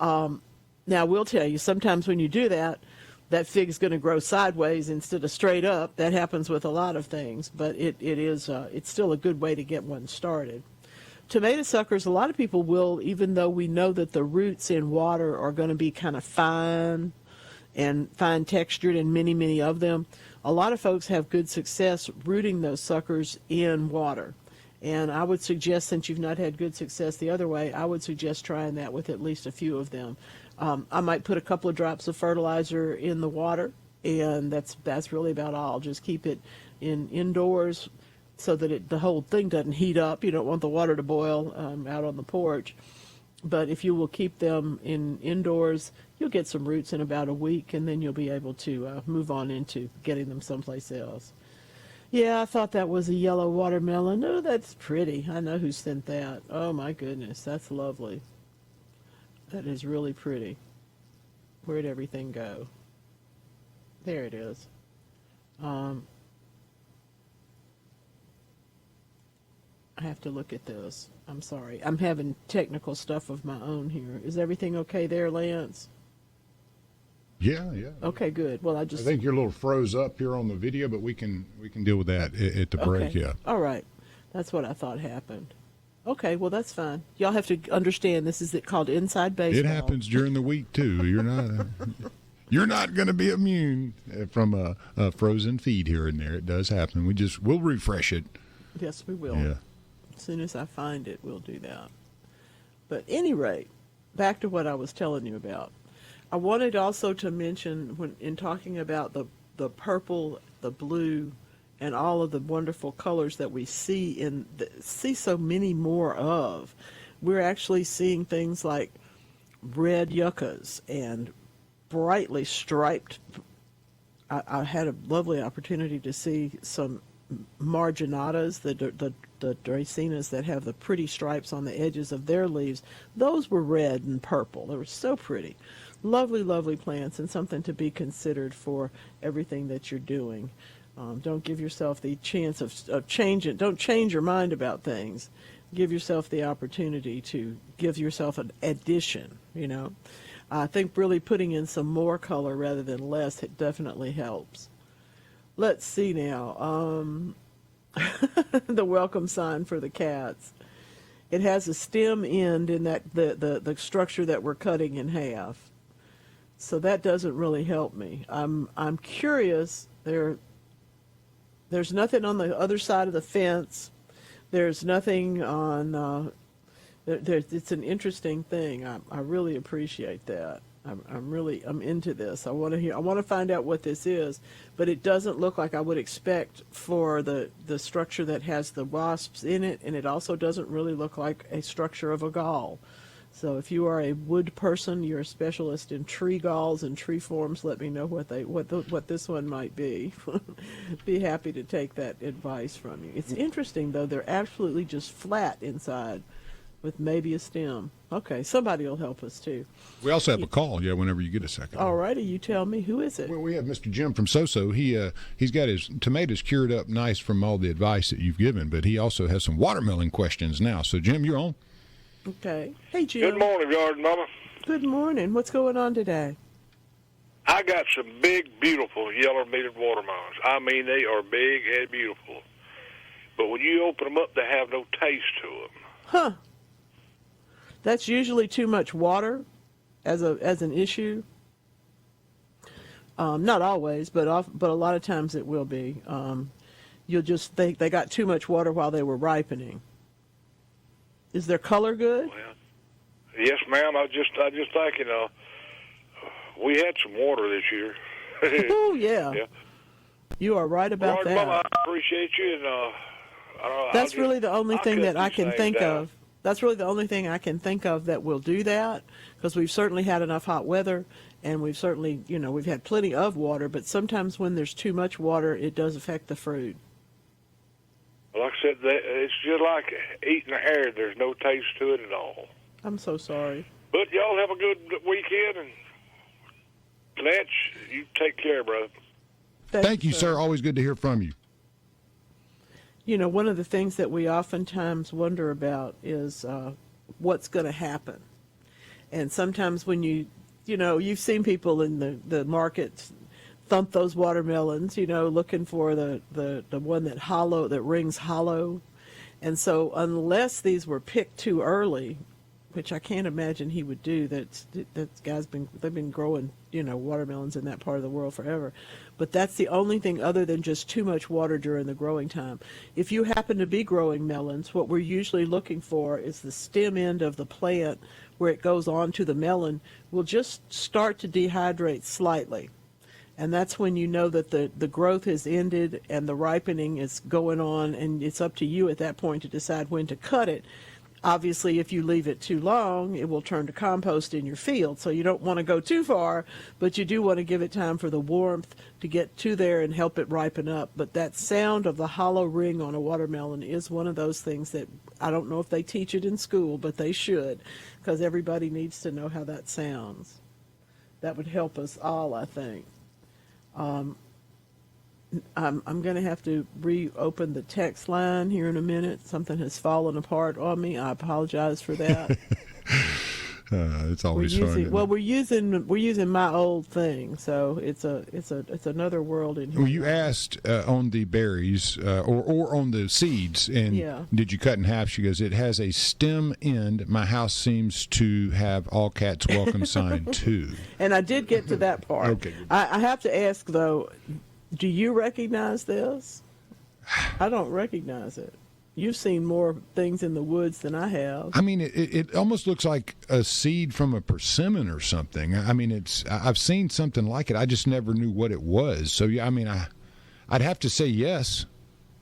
Now, we'll tell you, sometimes when you do that, that fig's going to grow sideways instead of straight up. That happens with a lot of things, but it's still a good way to get one started. Tomato suckers, a lot of people will, even though we know that the roots in water are going to be kind of fine and fine textured, and many, many of them, a lot of folks have good success rooting those suckers in water. And I would suggest, since you've not had good success the other way, I would suggest trying that with at least a few of them. I might put a couple of drops of fertilizer in the water, and that's really about all. Just keep it indoors so that the whole thing doesn't heat up. You don't want the water to boil out on the porch. But if you will keep them indoors, you'll get some roots in about a week, and then you'll be able to move on into getting them someplace else. Yeah, I thought that was a yellow watermelon. Oh, that's pretty. I know who sent that. Oh, my goodness. That's lovely. That is really pretty. Where'd everything go? There it is. I have to look at this. I'm sorry. I'm having technical stuff of my own here. Is everything okay there, Lance? Yeah. Okay, good. Well, I think you're a little froze up here on the video, but we can deal with that at the break. Okay. Yeah. All right. That's what I thought happened. Okay, well, that's fine. Y'all have to understand this is called inside baseball. It happens during the week too. You're not going to be immune from a frozen feed here and there. It does happen. We'll refresh it. Yes, we will. Yeah. As soon as I find it, we'll do that. But at any rate, back to what I was telling you about. I wanted also to mention, when in talking about the purple, the blue, and all of the wonderful colors that we see see so many more of, we're actually seeing things like red yuccas and brightly striped. I had a lovely opportunity to see some marginatas, the dracaenas that have the pretty stripes on the edges of their leaves. Those were red and purple. They were so pretty. Lovely, lovely plants, and something to be considered for everything that you're doing. Don't give yourself the chance of changing. Don't change your mind about things. Give yourself the opportunity to give yourself an addition, I think really putting in some more color rather than less, it definitely helps. Let's see now. The welcome sign for the cats. It has a stem end in that the structure that we're cutting in half. So that doesn't really help me. I'm curious. There's nothing on the other side of the fence. There's nothing on. It's an interesting thing. I really appreciate that. I'm into this. I want to find out what this is, but it doesn't look like I would expect for the structure that has the wasps in it, and it also doesn't really look like a structure of a gall. So if you are a wood person, you're a specialist in tree galls and tree forms, let me know what this one might be. Be happy to take that advice from you. It's interesting, though. They're absolutely just flat inside with maybe a stem. Okay, somebody will help us, too. We also have a call, whenever you get a second. All righty, you tell me. Who is it? Well, we have Mr. Jim from Soso. He's got his tomatoes cured up nice from all the advice that you've given, but he also has some watermelon questions now. So, Jim, you're on. Okay. Hey, Jim. Good morning, Garden Mama. Good morning. What's going on today? I got some big, beautiful yellow-metered watermelons. I mean, they are big and beautiful. But when you open them up, they have no taste to them. Huh. That's usually too much water as an issue. Not always, but a lot of times it will be. You'll just think they got too much water while they were ripening. Is their color good? Well, yes, ma'am. I just thinking, we had some water this year. Oh, yeah. Yeah. You are right about that. Mama, I appreciate you, and that's really the only thing that I can think down. of. That's really the only thing I can think of that will do that, because we've certainly had enough hot weather, and we've certainly, we've had plenty of water, but sometimes when there's too much water, it does affect the fruit. Like I said, it's just like eating air. There's no taste to it at all. I'm so sorry. But y'all have a good weekend, and Lance, you take care, brother. Thank you, sir. Always good to hear from you. One of the things that we oftentimes wonder about is what's going to happen. And sometimes when you've seen people in the markets thump those watermelons, looking for the one that rings hollow. And so unless these were picked too early, which I can't imagine he would do, that guy's they've been growing, watermelons in that part of the world forever. But that's the only thing other than just too much water during the growing time. If you happen to be growing melons, what we're usually looking for is the stem end of the plant where it goes on to the melon will just start to dehydrate slightly. And that's when you know that the growth has ended and the ripening is going on, and it's up to you at that point to decide when to cut it. Obviously, if you leave it too long, it will turn to compost in your field. So you don't want to go too far, but you do want to give it time for the warmth to get to there and help it ripen up. But that sound of the hollow ring on a watermelon is one of those things that I don't know if they teach it in school, but they should, because everybody needs to know how that sounds. That would help us all, I think. I'm going to have to reopen the text line here in a minute. Something has fallen apart on me. I apologize for that. It's always fun. Well, we're using my old thing, so it's another world in here. Well, you asked on the berries or on the seeds, and did you cut in half? She goes, it has a stem end. My house seems to have all cats welcome sign too. And I did get to that part. Okay. I have to ask though, do you recognize this? I don't recognize it. You've seen more things in the woods than I have. I mean, it almost looks like a seed from a persimmon or something. I mean, I've seen something like it. I just never knew what it was. So, yeah, I mean, I'd have to say yes,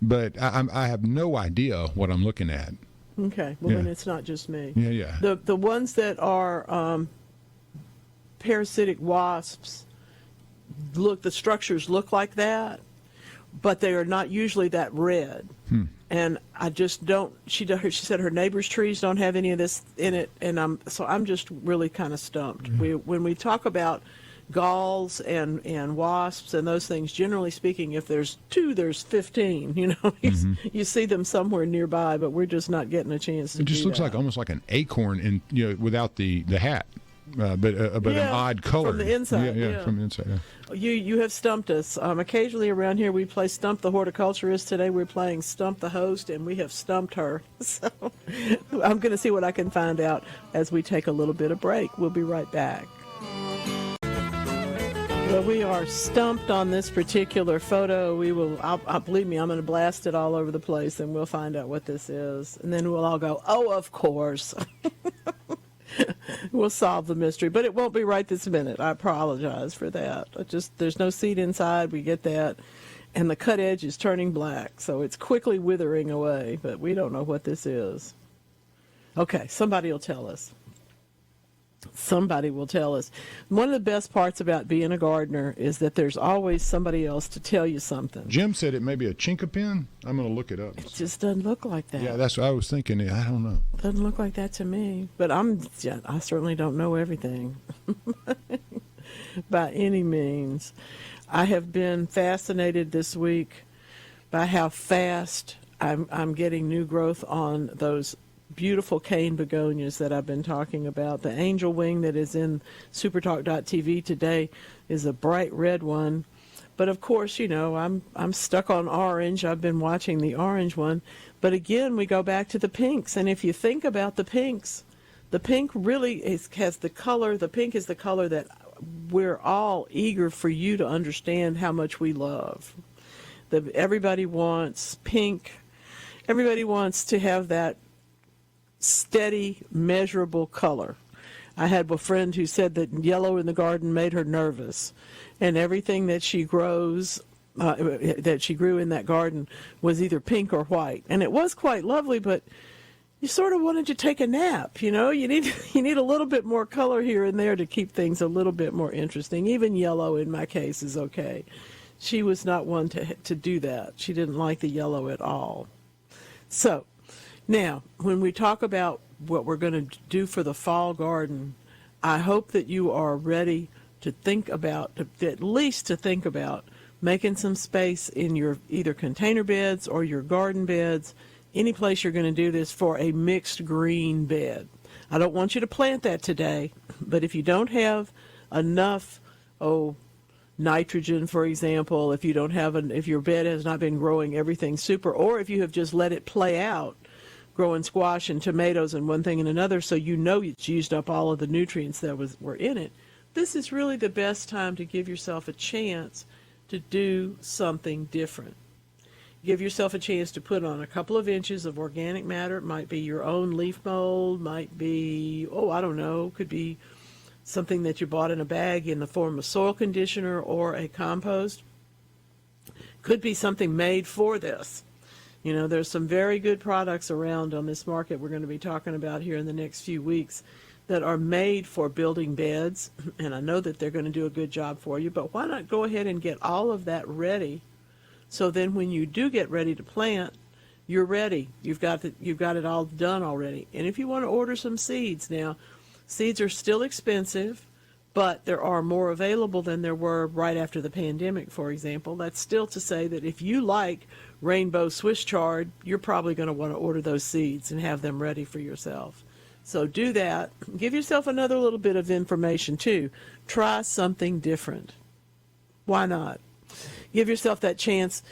but I have no idea what I'm looking at. Okay. Well, then it's not just me. Yeah. The ones that are parasitic wasps, the structures look like that, but they are not usually that red. And I just don't. She said her neighbor's trees don't have any of this in it, and I'm just really kind of stumped. When we talk about galls and wasps and those things, generally speaking, if there's 2, there's 15. You see them somewhere nearby, but we're just not getting a chance to. It just looks like almost like an acorn, without the hat. But an odd color from the inside. Yeah, from the inside. Yeah. You have stumped us. Occasionally around here we play Stump the Horticulturist. Today we're playing Stump the Host, and we have stumped her. So I'm going to see what I can find out as we take a little bit of break. We'll be right back. Well, we are stumped on this particular photo. We will. Believe me, I'm going to blast it all over the place, and we'll find out what this is, and then we'll all go, "Oh, of course." We'll solve the mystery, but it won't be right this minute. I apologize for that. There's no seed inside. We get that. And the cut edge is turning black, so it's quickly withering away, but we don't know what this is. Okay, somebody will tell us. Somebody will tell us. One of the best parts about being a gardener is that there's always somebody else to tell you something. Jim said it may be a chinkapin. I'm going to look it up. It just doesn't look like that. Yeah, that's what I was thinking. I don't know. Doesn't look like that to me. But I certainly don't know everything by any means. I have been fascinated this week by how fast I'm getting new growth on those beautiful cane begonias that I've been talking about. The angel wing that is in SuperTalk.tv today is a bright red one. But of course, I'm stuck on orange. I've been watching the orange one. But again, we go back to the pinks. And if you think about the pinks, the pink really has the color. The pink is the color that we're all eager for you to understand how much we love. Everybody wants pink. Everybody wants to have that steady, measurable color. I had a friend who said that yellow in the garden made her nervous, and everything that she grows, that she grew in that garden, was either pink or white. And it was quite lovely, but you sort of wanted to take a nap. You need a little bit more color here and there to keep things a little bit more interesting. Even yellow, in my case, is okay. She was not one to do that. She didn't like the yellow at all. So, now, when we talk about what we're going to do for the fall garden, I hope that you are ready to think about, at least to think about, making some space in your either container beds or your garden beds, any place you're going to do this, for a mixed green bed. I don't want you to plant that today, but if you don't have enough, nitrogen, for example, if your bed has not been growing everything super, or if you have just let it play out, growing squash and tomatoes and one thing and another, so it's used up all of the nutrients that were in it, this is really the best time to give yourself a chance to do something different. Give yourself a chance to put on a couple of inches of organic matter. It might be your own leaf mold, might be, could be something that you bought in a bag in the form of soil conditioner or a compost. Could be something made for this. There's some very good products around on this market we're going to be talking about here in the next few weeks that are made for building beds, and I know that they're going to do a good job for you, but why not go ahead and get all of that ready, so then when you do get ready to plant, you're ready. You've got it all done already. And if you want to order some seeds, now, seeds are still expensive, but there are more available than there were right after the pandemic, for example. That's still to say that if you like rainbow Swiss chard, you're probably going to want to order those seeds and have them ready for yourself. So do that. Give yourself another little bit of information, too. Try something different. Why not? Give yourself that chance.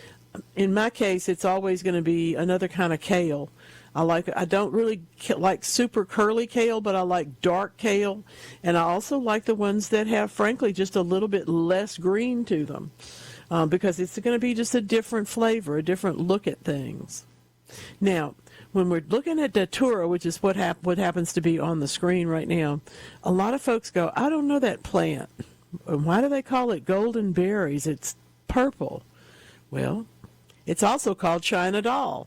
In my case, it's always going to be another kind of kale. I don't really like super curly kale, but I like dark kale. And I also like the ones that have, frankly, just a little bit less green to them, because it's going to be just a different flavor, a different look at things. Now, when we're looking at datura, which is what happens to be on the screen right now, a lot of folks go, I don't know that plant. Why do they call it golden berries? It's purple. Well, it's also called China doll.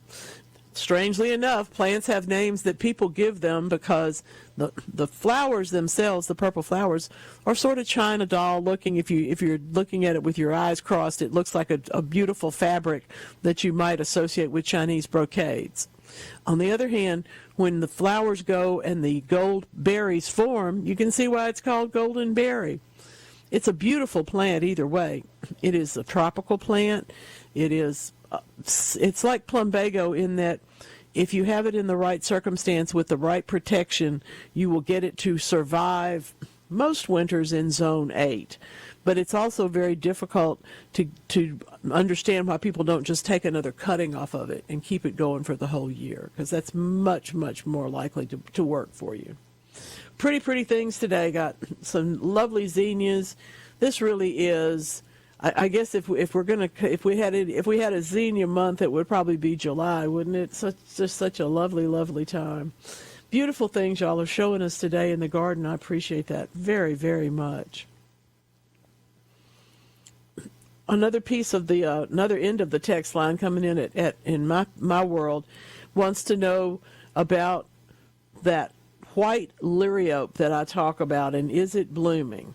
Strangely enough, plants have names that people give them because the flowers themselves, the purple flowers, are sort of China doll looking. If you're looking at it with your eyes crossed, it looks like a beautiful fabric that you might associate with Chinese brocades. On the other hand, when the flowers go and the gold berries form, you can see why it's called golden berry. It's a beautiful plant either way. It is a tropical plant. It's like plumbago in that if you have it in the right circumstance with the right protection, you will get it to survive most winters in zone 8. But it's also very difficult to understand why people don't just take another cutting off of it and keep it going for the whole year, because that's much, much more likely to work for you. Pretty things today. Got some lovely zinnias. This really is, I guess if we had a zinnia month, it would probably be July, wouldn't it? Just such a lovely time. Beautiful things y'all are showing us today in the garden. I appreciate that very, very much. Another piece of the another end of the text line coming in in my world wants to know about that white liriope that I talk about, and is it blooming?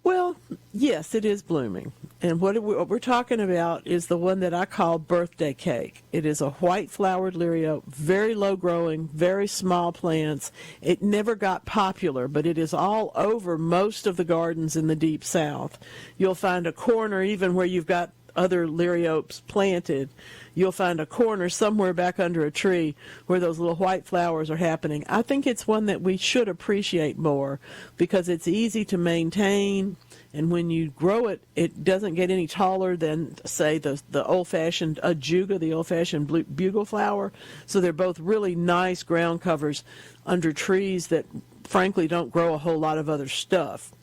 Well, yes, it is blooming. And what we're talking about is the one that I call birthday cake. It is a white flowered liriope, very low growing, very small plants. It never got popular, but it is all over most of the gardens in the deep south. You'll find a corner, even where you've got other liriopes planted, you'll find a corner somewhere back under a tree where those little white flowers are happening. I think it's one that we should appreciate more because it's easy to maintain, and when you grow it, it doesn't get any taller than, say, the old-fashioned ajuga, the old-fashioned bugle flower. So they're both really nice ground covers under trees that, frankly, don't grow a whole lot of other stuff.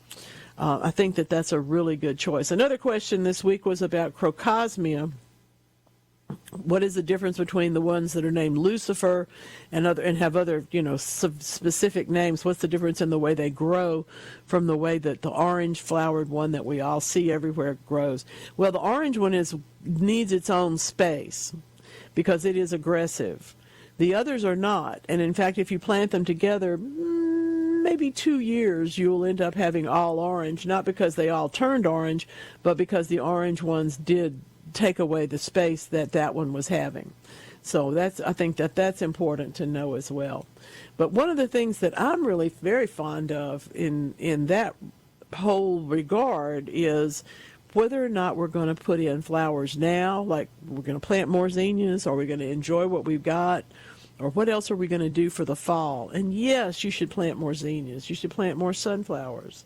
I think that that's a really good choice. Another question this week was about crocosmia. What is the difference between the ones that are named Lucifer and have other, specific names? What's the difference in the way they grow from the way that the orange flowered one that we all see everywhere grows? Well, the orange one needs its own space because it is aggressive. The others are not. And in fact, if you plant them together, maybe 2 years, you'll end up having all orange, not because they all turned orange, but because the orange ones did take away the space that one was having. So I think that's important to know as well. But one of the things that I'm really very fond of in that whole regard is whether or not we're going to put in flowers now, like we're going to plant more zinnias, or we're going to enjoy what we've got, or what else are we going to do for the fall? And yes, you should plant more zinnias. You should plant more sunflowers.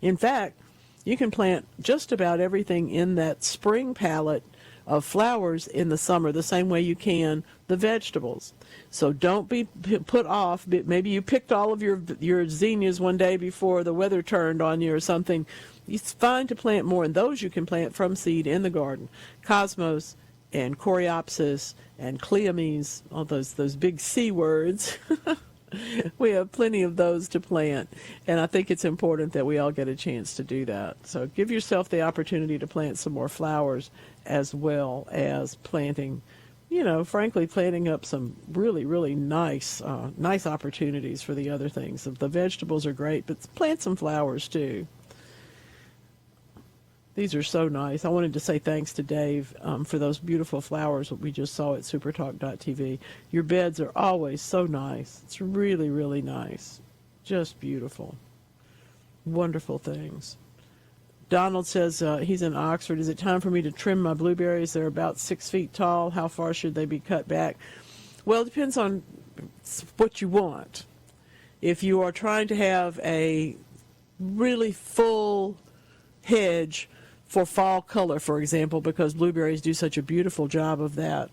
In fact, you can plant just about everything in that spring palette of flowers in the summer the same way you can the vegetables. So don't be put off. Maybe you picked all of your zinnias one day before the weather turned on you or something. It's fine to plant more, and those you can plant from seed in the garden. Cosmos and Coreopsis and Cleomes, all those big C words. We have plenty of those to plant, and I think it's important that we all get a chance to do that. So give yourself the opportunity to plant some more flowers as well as planting, frankly, planting up some really, really nice opportunities for the other things. The vegetables are great, but plant some flowers too. These are so nice. I wanted to say thanks to Dave for those beautiful flowers that we just saw at SuperTalk.tv. Your beds are always so nice. It's really, really nice. Just beautiful. Wonderful things. Donald says he's in Oxford. Is it time for me to trim my blueberries? They're about 6 feet tall. How far should they be cut back? Well, it depends on what you want. If you are trying to have a really full hedge for fall color, for example, because blueberries do such a beautiful job of that,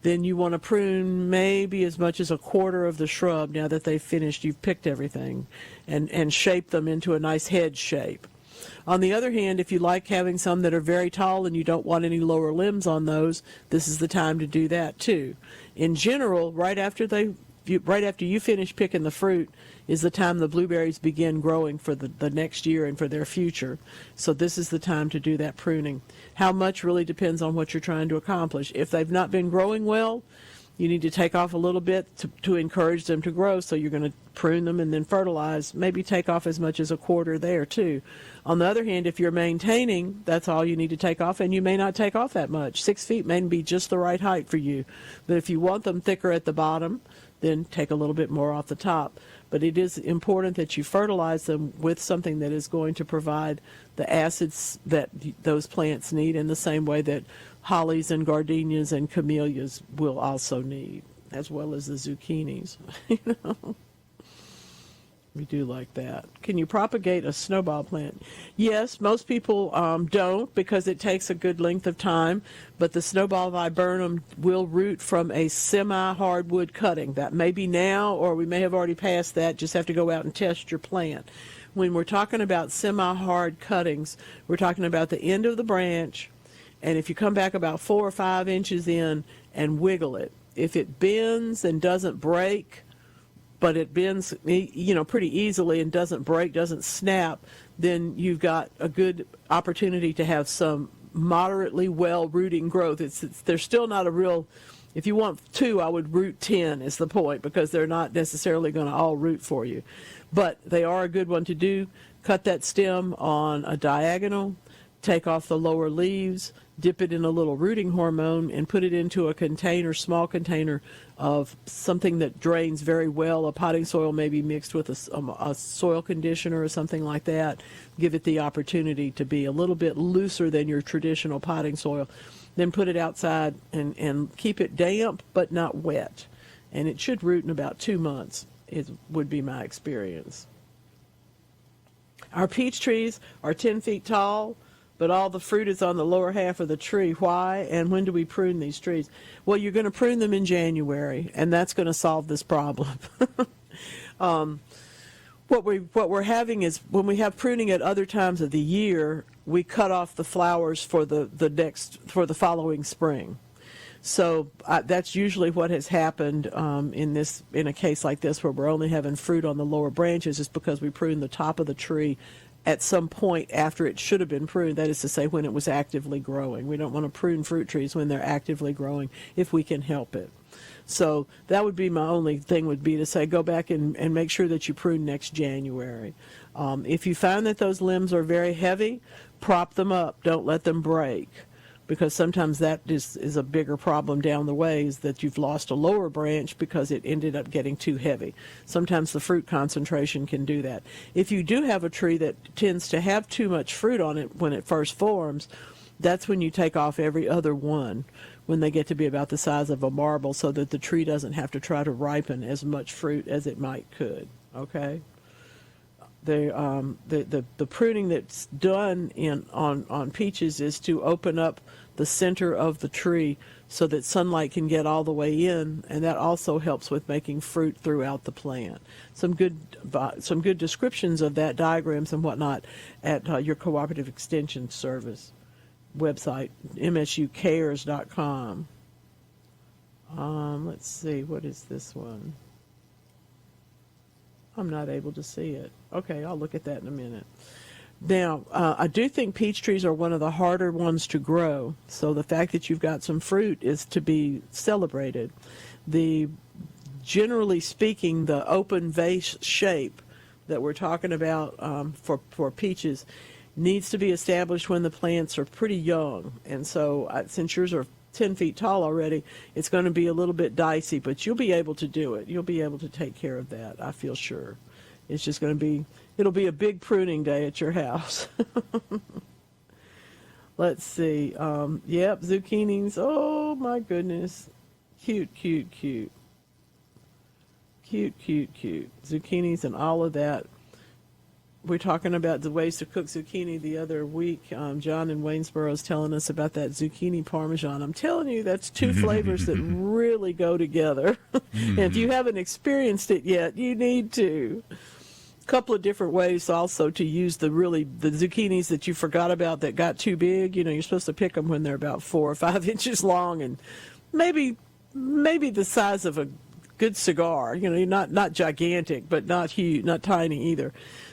then you want to prune maybe as much as a quarter of the shrub now that they've finished, you've picked everything, and shape them into a nice hedge shape. On the other hand, if you like having some that are very tall and you don't want any lower limbs on those, this is the time to do that too. In general, right after you finish picking the fruit is the time the blueberries begin growing for the next year and for their future. So this is the time to do that pruning. How much really depends on what you're trying to accomplish. If they've not been growing well, you need to take off a little bit to encourage them to grow. So you're going to prune them and then fertilize. Maybe take off as much as a quarter there too. On the other hand, if you're maintaining, that's all you need to take off, and you may not take off that much. 6 feet may be just the right height for you. But if you want them thicker at the bottom, then take a little bit more off the top. But it is important that you fertilize them with something that is going to provide the acids that those plants need in the same way that hollies and gardenias and camellias will also need, as well as the zucchinis. We do like that. Can you propagate a snowball plant? Yes, most people don't, because it takes a good length of time, but the snowball viburnum will root from a semi-hardwood cutting. That may be now, or we may have already passed that. Just have to go out and test your plant. When we're talking about semi-hard cuttings, we're talking about the end of the branch, and if you come back about 4 or 5 inches in and wiggle it, if it bends and doesn't break, but it bends, pretty easily and doesn't break, doesn't snap, then you've got a good opportunity to have some moderately well rooting growth. There's still not a real, if you want 2, I would root 10 is the point, because they're not necessarily going to all root for you. But they are a good one to do. Cut that stem on a diagonal, take off the lower leaves, dip it in a little rooting hormone, and put it into a container, small container of something that drains very well. A potting soil maybe mixed with a soil conditioner or something like that. Give it the opportunity to be a little bit looser than your traditional potting soil. Then put it outside and keep it damp but not wet. And it should root in about 2 months, would be my experience. Our peach trees are 10 feet tall, but all the fruit is on the lower half of the tree. Why? And when do we prune these trees? Well, you're going to prune them in January, and that's going to solve this problem. What we're having is when we have pruning at other times of the year, we cut off the flowers for the following spring. So that's usually what has happened in a case like this where we're only having fruit on the lower branches, is because we pruned the top of the tree at some point after it should have been pruned. That is to say, when it was actively growing. We don't want to prune fruit trees when they're actively growing if we can help it. So that would be my only thing, would be to say go back and make sure that you prune next January. If you find that those limbs are very heavy, prop them up. Don't let them break, because sometimes that is a bigger problem down the way, is that you've lost a lower branch because it ended up getting too heavy. Sometimes the fruit concentration can do that. If you do have a tree that tends to have too much fruit on it when it first forms, that's when you take off every other one when they get to be about the size of a marble, so that the tree doesn't have to try to ripen as much fruit as it could. Okay? The pruning that's done on peaches is to open up the center of the tree so that sunlight can get all the way in, and that also helps with making fruit throughout the plant. Some good descriptions of that, diagrams and whatnot, at your Cooperative Extension Service website, msucares.com. Let's see, what is this one? I'm not able to see it. Okay, I'll look at that in a minute. Now, I do think peach trees are one of the harder ones to grow, so the fact that you've got some fruit is to be celebrated. Generally speaking, the open vase shape that we're talking about for peaches needs to be established when the plants are pretty young. And so since yours are 10 feet tall already, it's going to be a little bit dicey, but you'll be able to do it. You'll be able to take care of that, I feel sure. It's just going to be, it'll be a big pruning day at your house. Let's see. Yep, zucchinis. Oh, my goodness. Cute, cute, cute. Cute, cute, cute. Zucchinis and all of that. We're talking about the ways to cook zucchini the other week. John in Waynesboro is telling us about that zucchini parmesan. I'm telling you, that's two flavors that really go together. And if you haven't experienced it yet, you need to. A couple of different ways also to use the zucchinis that you forgot about that got too big. You know, you're supposed to pick them when they're about 4 or 5 inches long and maybe the size of a good cigar. You know, not gigantic, but not huge, not tiny either.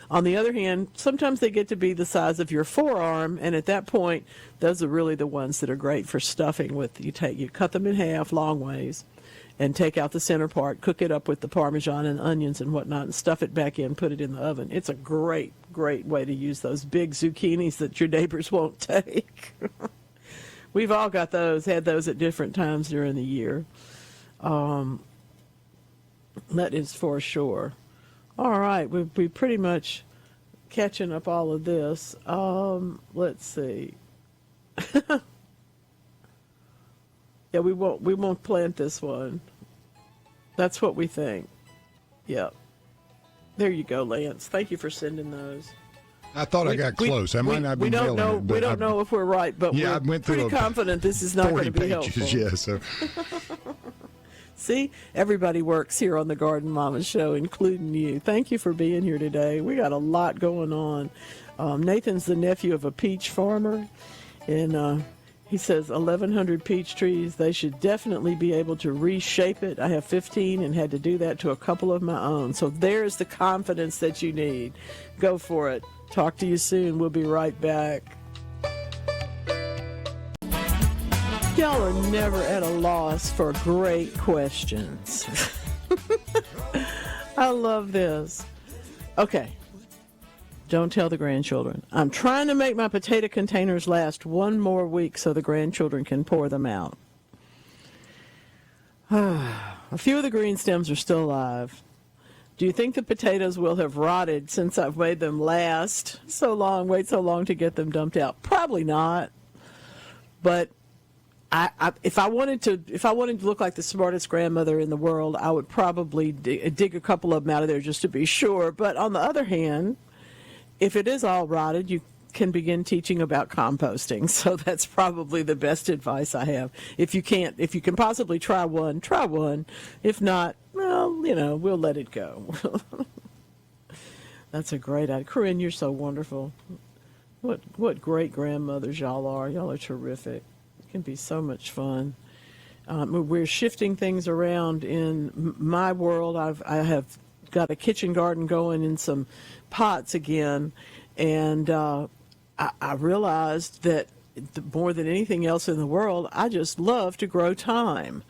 On the other hand, sometimes they get to be the size of your forearm, and at that point, those are really the ones that are great for stuffing with. You cut them in half long ways, and take out the center part, cook it up with the Parmesan and onions and whatnot, and stuff it back in, put it in the oven. It's a great, great way to use those big zucchinis that your neighbors won't take. We've all got those, had those at different times during the year. That is for sure. All right, we pretty much catching up all of this. Let's see. Yeah, we won't plant this one. That's what we think. Yep. There you go, Lance. Thank you for sending those. I thought I got close. I might not be nailing it. We don't know if we're right, but yeah, we're pretty confident this is not going to be helpful. Yeah, so. See, everybody works here on the Garden Mama Show, including you. Thank you for being here today. We got a lot going on. Nathan's the nephew of a peach farmer, and he says 1,100 peach trees. They should definitely be able to reshape it. I have 15 and had to do that to a couple of my own. So there's the confidence that you need. Go for it. Talk to you soon. We'll be right back. Y'all are never at a loss for great questions. I love this. Okay. Don't tell the grandchildren. I'm trying to make my potato containers last one more week so the grandchildren can pour them out. A few of the green stems are still alive. Do you think the potatoes will have rotted since I've made them last so long, wait so long to get them dumped out? Probably not. But if I wanted to look like the smartest grandmother in the world, I would probably dig a couple of them out of there just to be sure. But on the other hand, if it is all rotted, you can begin teaching about composting. So that's probably the best advice I have. If you can possibly try one, try one. If not, well, we'll let it go. That's a great idea. Corinne, you're so wonderful. What great grandmothers y'all are. Y'all are terrific. It can be so much fun. We're shifting things around in my world. I have got a kitchen garden going in some pots again, and I realized that more than anything else in the world, I just love to grow thyme.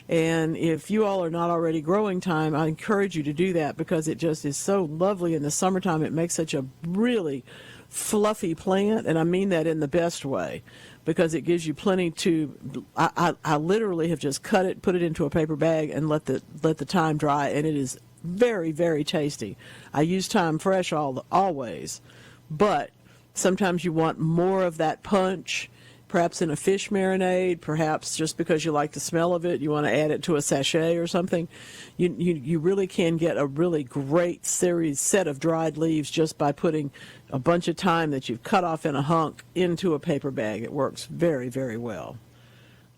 And if you all are not already growing thyme, I encourage you to do that because it just is so lovely in the summertime. It makes such a really fluffy plant, and I mean that in the best way, because it gives you plenty to. I literally have just cut it, put it into a paper bag, and let the thyme dry, and it is very, very tasty. I use thyme fresh always, but sometimes you want more of that punch, perhaps in a fish marinade, perhaps just because you like the smell of it, you want to add it to a sachet or something. You really can get a really great set of dried leaves just by putting a bunch of thyme that you've cut off in a hunk into a paper bag. It works very, very well.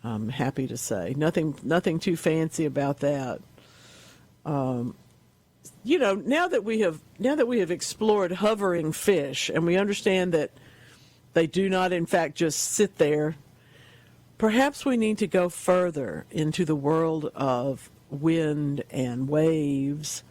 I'm happy to say. Nothing too fancy about that. Now that we have explored hovering fish and we understand that they do not, in fact, just sit there, perhaps we need to go further into the world of wind and waves.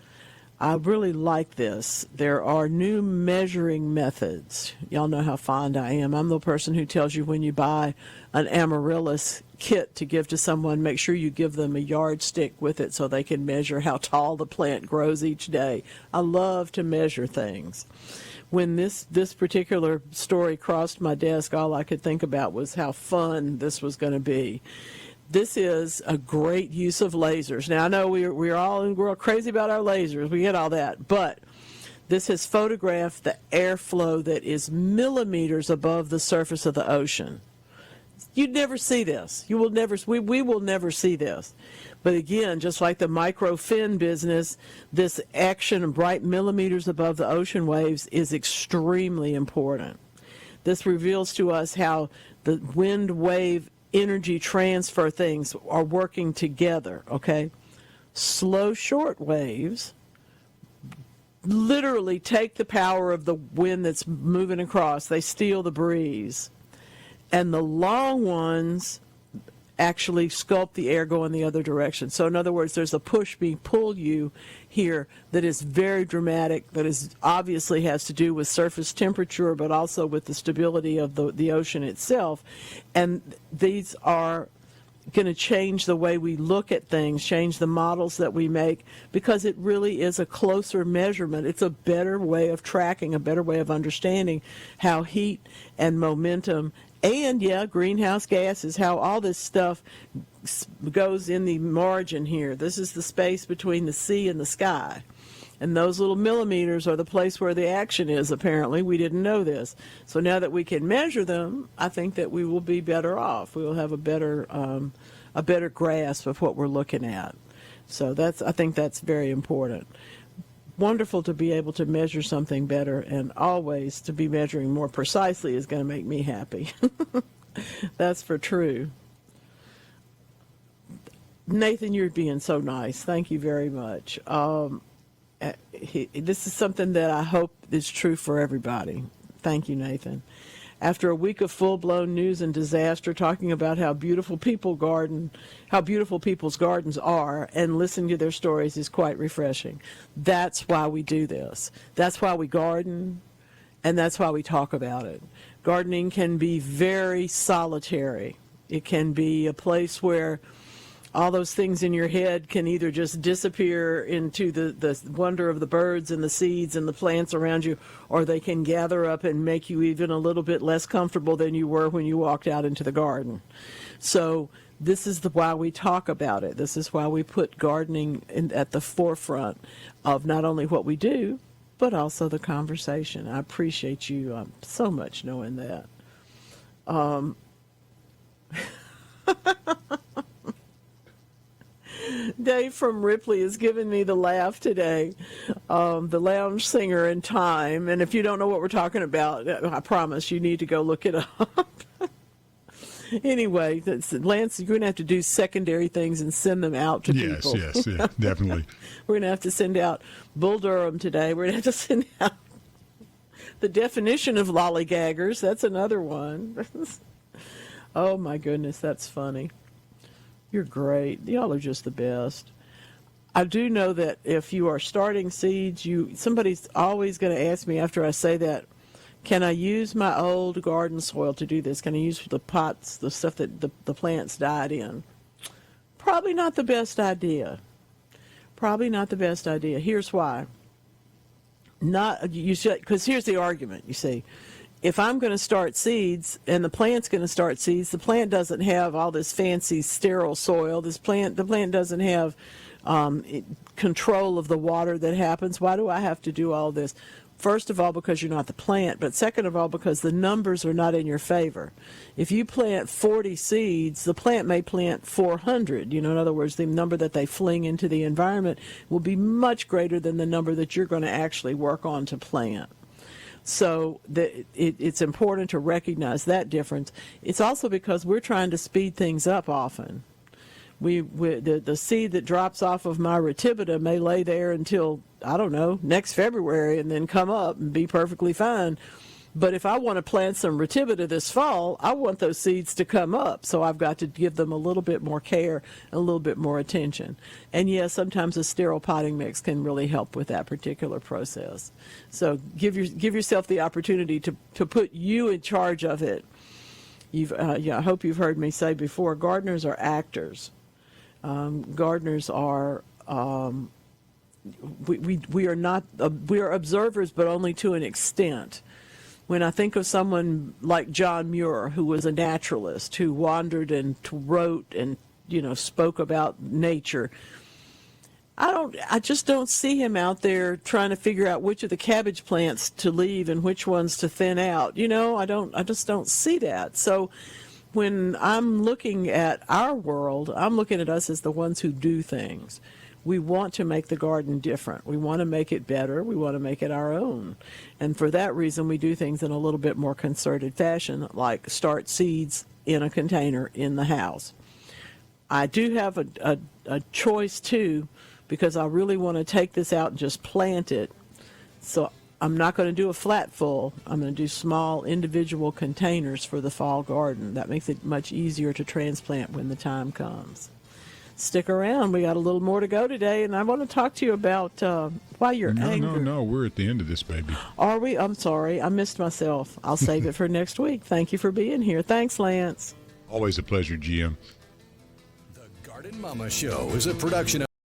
I really like this. There are new measuring methods. Y'all know how fond I am. I'm the person who tells you when you buy an amaryllis kit to give to someone, make sure you give them a yardstick with it so they can measure how tall the plant grows each day. I love to measure things. When this particular story crossed my desk, all I could think about was how fun this was going to be. This is a great use of lasers. Now, I know we're all crazy about our lasers. We get all that. But this has photographed the airflow that is millimeters above the surface of the ocean. You'd never see this. We will never see this. But again, just like the microfin business, this action right millimeters above the ocean waves is extremely important. This reveals to us how the wind wave energy transfer things are working together, okay? Slow short waves literally take the power of the wind that's moving across. They steal the breeze. And the long ones actually sculpt the air going the other direction. So in other words, there's a push being pulled you here that is very dramatic, that is obviously has to do with surface temperature, but also with the stability of the ocean itself. And these are going to change the way we look at things, change the models that we make, because it really is a closer measurement. It's a better way of tracking, a better way of understanding how heat and momentum and, greenhouse gases, how all this stuff goes in the margin here. This is the space between the sea and the sky. And those little millimeters are the place where the action is, apparently. We didn't know this. So now that we can measure them, I think that we will be better off. We will have a better grasp of what we're looking at. So I think that's very important. Wonderful to be able to measure something better, and always to be measuring more precisely is going to make me happy. That's for true. Nathan, you're being so nice. Thank you very much. This is something that I hope is true for everybody. Thank you, Nathan. After a week of full-blown news and disaster, talking about how beautiful people's gardens are, and listening to their stories is quite refreshing. That's why we do this. That's why we garden, and that's why we talk about it. Gardening can be very solitary. It can be a place where all those things in your head can either just disappear into the wonder of the birds and the seeds and the plants around you, or they can gather up and make you even a little bit less comfortable than you were when you walked out into the garden. So this is why we talk about it. This is why we put gardening at the forefront of not only what we do, but also the conversation. I appreciate you so much knowing that. Dave from Ripley is giving me the laugh today, the lounge singer in Time. And if you don't know what we're talking about, I promise you need to go look it up. Anyway, Lance, you're going to have to do secondary things and send them out to people. Yes, yeah, definitely. We're going to have to send out Bull Durham today. We're going to have to send out the definition of lollygaggers. That's another one. Oh, my goodness, that's funny. You're great. Y'all are just the best. I do know that if you are starting seeds, somebody's always going to ask me after I say that, can I use my old garden soil to do this? Can I use the pots, the stuff that the plants died in? Probably not the best idea. Probably not the best idea. Here's why. Because here's the argument, you see. If I'm going to start seeds and the plant's going to start seeds, the plant doesn't have all this fancy sterile soil. The plant doesn't have control of the water that happens. Why do I have to do all this? First of all, because you're not the plant, but second of all, because the numbers are not in your favor. If you plant 40 seeds, the plant may plant 400. In other words, the number that they fling into the environment will be much greater than the number that you're going to actually work on to plant. So it's important to recognize that difference. It's also because we're trying to speed things up often. The seed that drops off of my retibita may lay there until, I don't know, next February and then come up and be perfectly fine. But if I want to plant some retibita this fall, I want those seeds to come up. So I've got to give them a little bit more care, a little bit more attention. And yes, sometimes a sterile potting mix can really help with that particular process. So give yourself the opportunity to put you in charge of it. I hope you've heard me say before, gardeners are actors. Gardeners are we are observers, but only to an extent. When I think of someone like John Muir, who was a naturalist, who wandered and wrote and spoke about nature, I just don't see him out there trying to figure out which of the cabbage plants to leave and which ones to thin out. I just don't see that. So when I'm looking at our world, I'm looking at us as the ones who do things. We want to make the garden different. We want to make it better. We want to make it our own. And for that reason, we do things in a little bit more concerted fashion, like start seeds in a container in the house. I do have a choice, too, because I really want to take this out and just plant it. So I'm not going to do a flat full. I'm going to do small individual containers for the fall garden. That makes it much easier to transplant when the time comes. Stick around. We got a little more to go today, and I want to talk to you about why you're angry. No, we're at the end of this, baby. Are we? I'm sorry. I missed myself. I'll save it for next week. Thank you for being here. Thanks, Lance. Always a pleasure, GM. The Garden Mama Show is a production of